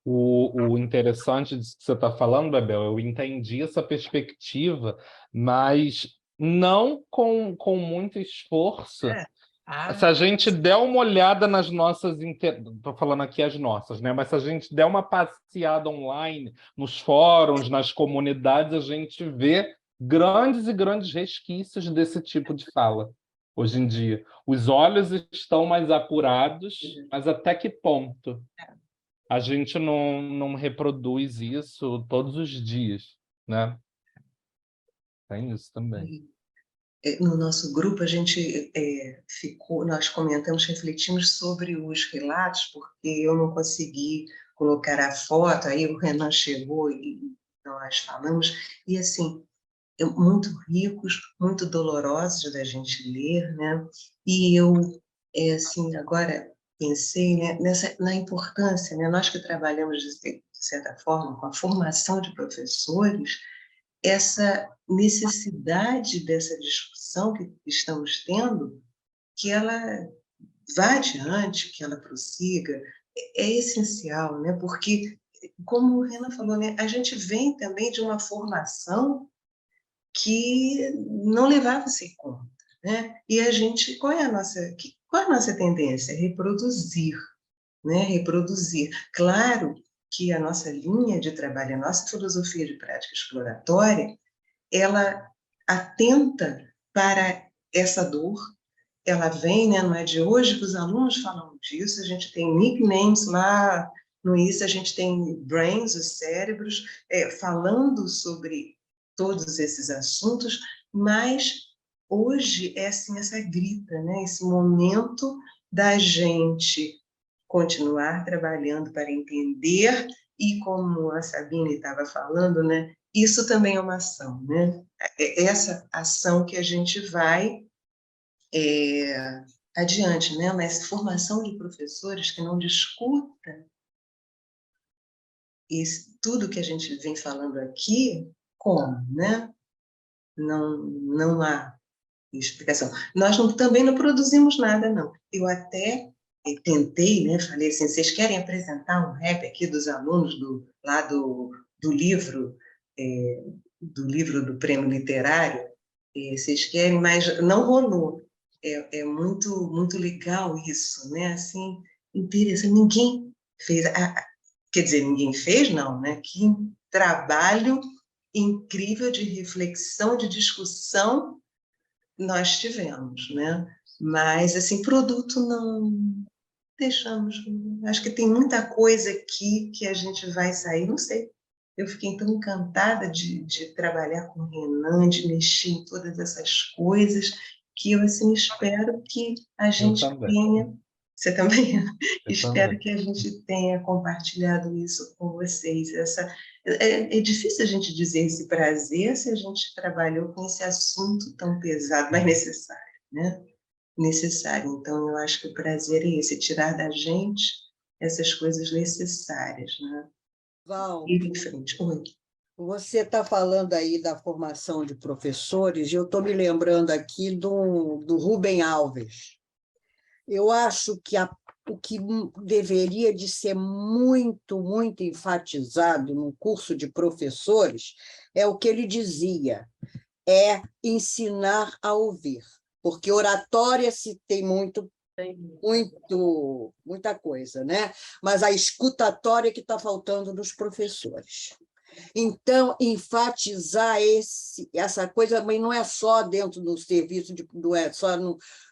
O interessante disso que você está falando, Bebel, eu entendi essa perspectiva, mas não com muito esforço. Se a gente der uma olhada nas nossas... Estou falando aqui as nossas, né? Mas se a gente der uma passeada online, nos fóruns, nas comunidades, a gente vê grandes e grandes resquícios desse tipo de fala. Hoje em dia, os olhos estão mais apurados, mas até que ponto? A gente não reproduz isso todos os dias, né? Tem isso também. No nosso grupo, a gente nós comentamos, refletimos sobre os relatos, porque eu não consegui colocar a foto, aí o Renan chegou e nós falamos, e assim, muito ricos, muito dolorosos da gente ler, né? E eu, assim, agora pensei, né, na importância, né? Nós que trabalhamos, de certa forma, com a formação de professores, essa necessidade dessa discussão que estamos tendo, que ela vá adiante, que ela prossiga, é essencial, né? Porque, como o Renan falou, né, a gente vem também de uma formação que não levava-se em conta, né? E a gente, qual é a nossa tendência? Reproduzir, né? Reproduzir. Claro que a nossa linha de trabalho, a nossa filosofia de prática exploratória, ela atenta para essa dor, ela vem, né? Não é de hoje que os alunos falam disso, a gente tem nicknames lá no ISA, a gente tem brains, os cérebros, falando sobre todos esses assuntos, mas hoje é assim, essa grita, né? Esse momento da gente continuar trabalhando para entender, e como a Sabine estava falando, né? Isso também é uma ação, né? É essa ação que a gente vai adiante, né? Mas formação de professores que não discuta tudo que a gente vem falando aqui, como, né? Não há explicação. Nós também não produzimos nada, não. Eu até tentei, né? Falei assim, vocês querem apresentar um rap aqui dos alunos lá do livro, do livro do Prêmio Literário? Vocês querem, mas não rolou. É muito, muito legal isso, né? Assim, interessante. Ninguém fez, quer dizer, ninguém fez, não, né? Que trabalho incrível de reflexão, de discussão nós tivemos, né? Mas, assim, produto não deixamos. Acho que tem muita coisa aqui que a gente vai sair, não sei. Eu fiquei tão encantada de trabalhar com o Renan, de mexer em todas essas coisas, que eu, assim, espero que a gente tenha... Você também? Espero que a gente tenha compartilhado isso com vocês. É difícil a gente dizer esse prazer se a gente trabalhou com esse assunto tão pesado, mas necessário, né? Necessário. Então, eu acho que o prazer é esse, tirar da gente essas coisas necessárias, né? Val, Ir em frente. Oi. você está falando aí da formação de professores, e eu estou me lembrando aqui do Rubem Alves. Eu acho que o que deveria de ser muito, muito enfatizado no curso de professores é o que ele dizia, é ensinar a ouvir, porque oratória se tem muita coisa, né? Mas a escutatória que está faltando nos professores. Então, enfatizar essa coisa, mas não é só dentro do serviço, não é só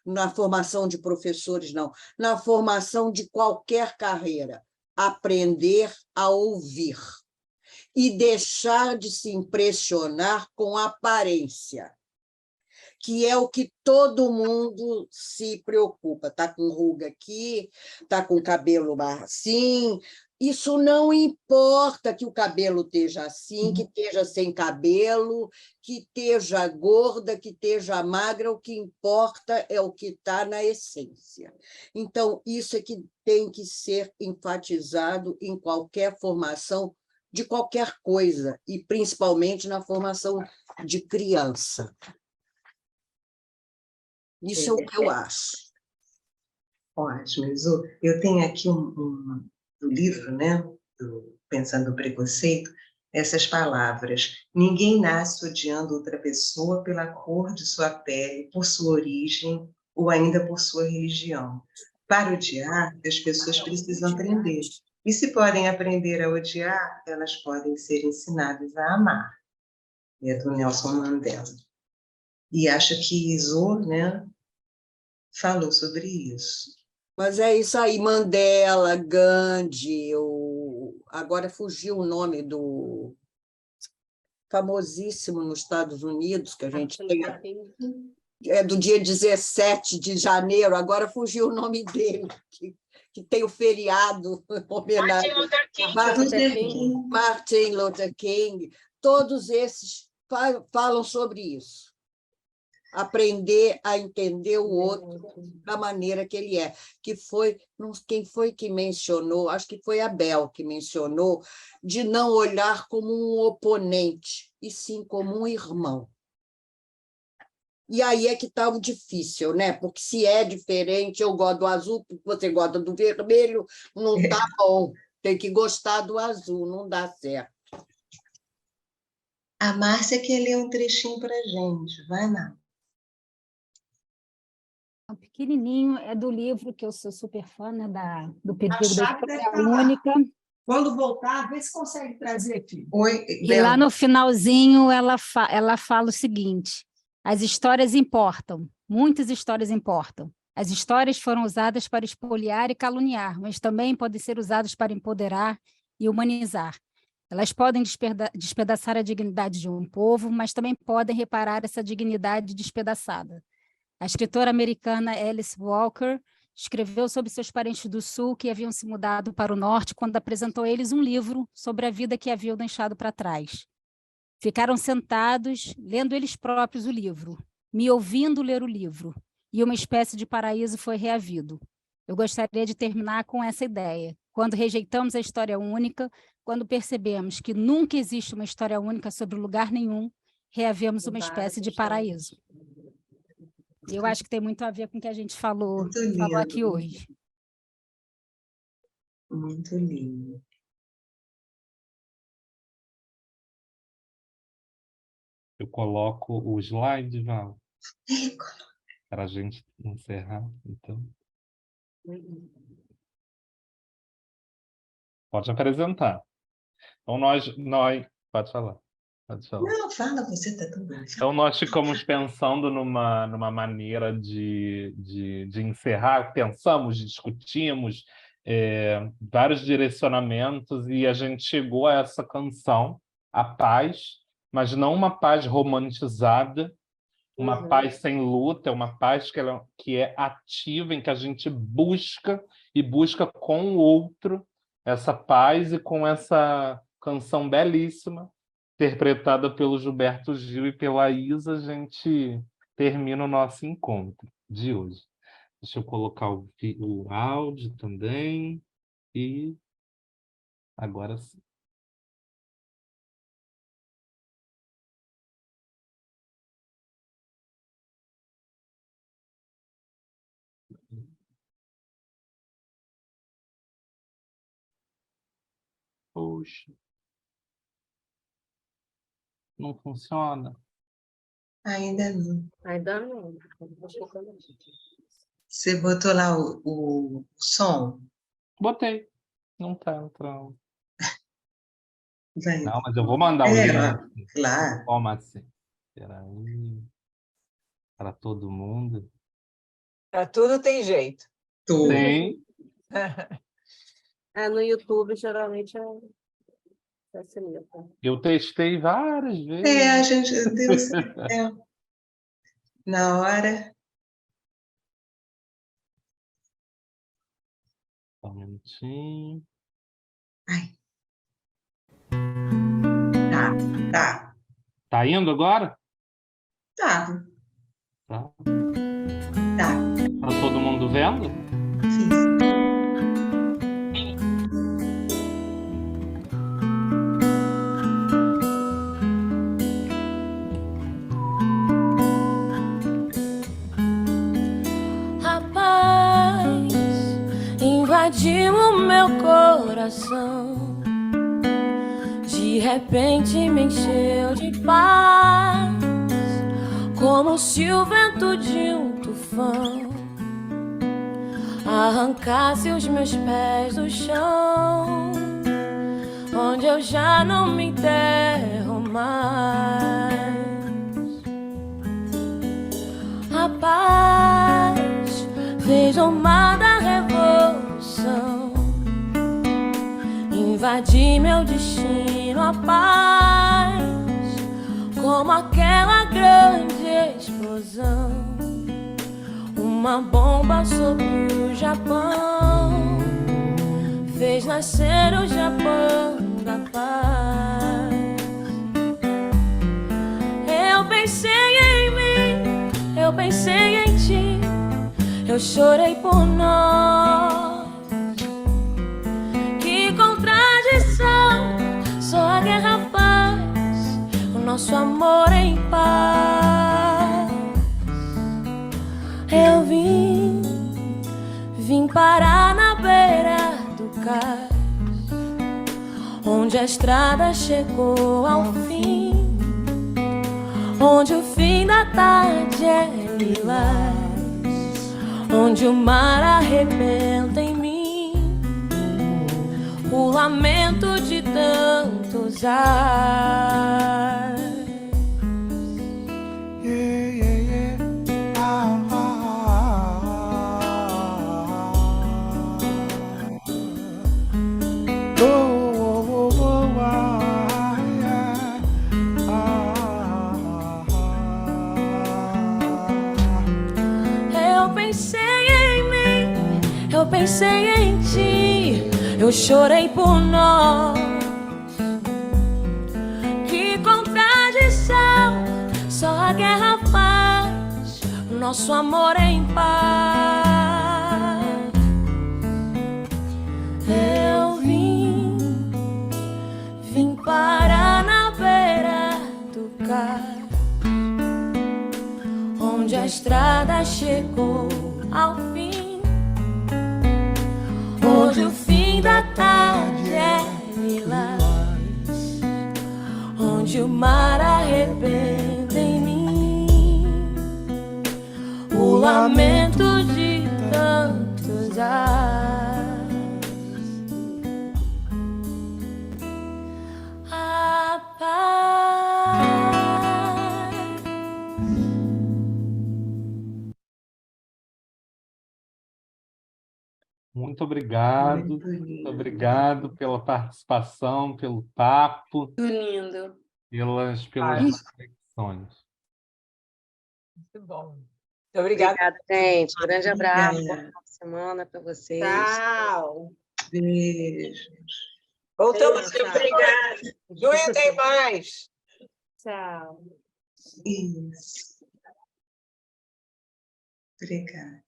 na formação de professores, não. Na formação de qualquer carreira. Aprender a ouvir. E deixar de se impressionar com a aparência, que é o que todo mundo se preocupa. Está com ruga aqui, está com cabelo assim. Isso não importa que o cabelo esteja assim, que esteja sem cabelo, que esteja gorda, que esteja magra, o que importa é o que está na essência. Então, isso é que tem que ser enfatizado em qualquer formação de qualquer coisa, e principalmente na formação de criança. Isso é o que eu acho. Ótimo, Isu. Eu tenho aqui do livro, né, Pensando no Preconceito, essas palavras. Ninguém nasce odiando outra pessoa pela cor de sua pele, por sua origem ou ainda por sua religião. Para odiar, as pessoas precisam aprender. E se podem aprender a odiar, elas podem ser ensinadas a amar. É do Nelson Mandela. E acho que Isu, né, falou sobre isso. Mas é isso aí, Mandela, Gandhi, agora fugiu o nome do famosíssimo nos Estados Unidos, que a gente tem, é do dia 17 de janeiro, agora fugiu o nome dele, que tem o feriado em homenagem a Martin Luther King. Todos esses falam sobre isso. Aprender a entender o outro da maneira que ele é. Quem foi que mencionou? Acho que foi a Bel que mencionou, de não olhar como um oponente, e sim como um irmão. E aí é que está o difícil, né? Porque se é diferente, eu gosto do azul, você gosta do vermelho, não está bom. Tem que gostar do azul, não dá certo. A Márcia quer ler um trechinho para a gente. Vai lá. Pequenininho, é do livro que eu sou super fã, né, do Perigo da História Única. Quando voltar, vê se consegue trazer aqui. Oi, e lá no finalzinho ela fala o seguinte: as histórias importam, muitas histórias importam. As histórias foram usadas para espoliar e caluniar, mas também podem ser usadas para empoderar e humanizar. Elas podem despedaçar a dignidade de um povo, mas também podem reparar essa dignidade despedaçada. A escritora americana Alice Walker escreveu sobre seus parentes do Sul que haviam se mudado para o Norte quando apresentou a eles um livro sobre a vida que haviam deixado para trás. Ficaram sentados, lendo eles próprios o livro, me ouvindo ler o livro, e uma espécie de paraíso foi reavido. Eu gostaria de terminar com essa ideia. Quando rejeitamos a história única, quando percebemos que nunca existe uma história única sobre lugar nenhum, reavemos uma espécie de paraíso. Eu acho que tem muito a ver com o que a gente falou aqui hoje. Muito lindo. Eu coloco o slide, Val, para a gente encerrar, então. Pode apresentar. Então, nós... Pode falar. Pode falar. Não, fala, você está tão bem. Então, nós ficamos pensando numa maneira de encerrar, pensamos, discutimos vários direcionamentos e a gente chegou a essa canção, A Paz, mas não uma paz romantizada, uma paz sem luta, é uma paz que é ativa, em que a gente busca e busca com o outro essa paz, e com essa canção belíssima, interpretada pelo Gilberto Gil e pela Isa, a gente termina o nosso encontro de hoje. Deixa eu colocar o áudio também, e agora sim. Poxa. Não funciona? Ainda não. Ainda não. Você botou lá o som? Botei. Não está entrando. Vai. Não, mas eu vou mandar o link. Claro. Como assim? Espera aí. Para todo mundo. Para tudo tem jeito. Tem. No YouTube, geralmente, facilita. Eu testei várias vezes. A gente deu na hora. Só um minutinho. Tá. Tá indo agora? Tá. Tá. Tá todo mundo vendo? Sim. Invadiu meu coração, de repente me encheu de paz, como se o vento de um tufão arrancasse os meus pés do chão, onde eu já não me enterro mais. A paz fez o mar da revolução, invadi meu destino, a paz, como aquela grande explosão, uma bomba sobre o Japão, fez nascer o Japão da paz. Eu pensei em mim, eu pensei em ti, eu chorei por nós. Que contradição, só a guerra faz o nosso amor em paz. Eu vim parar na beira do cais, onde a estrada chegou ao fim, onde o fim da tarde é lilás, onde o mar arrebenta em mim, o lamento de tantos ais. Eu pensei em ti, eu chorei por nós. Que contradição, só a guerra faz o nosso amor em paz. Eu vim parar na beira do cais, onde a estrada chegou ao fim, onde o fim da tarde é lilás, onde o mar arrebenta em mim o lamento de tantos a paz. Muito obrigado. Muito obrigado pela participação, pelo papo, Muito lindo. pelas reflexões. Muito bom. Muito obrigada. Obrigada, gente. Grande abraço. Obrigada. Boa semana para vocês. Tchau. Beijos. Voltamos. Tchau. Obrigada. Junho tem mais. Tchau. Isso. Obrigada.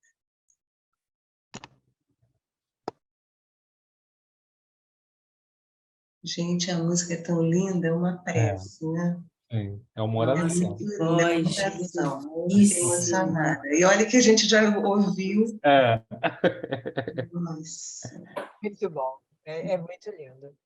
Gente, a música é tão linda, é uma prece, né? Sim, é uma oração. Muito linda, é uma oração. Fiquei emocionada. E olha que a gente já ouviu. É. Nossa. Muito bom. É muito lindo.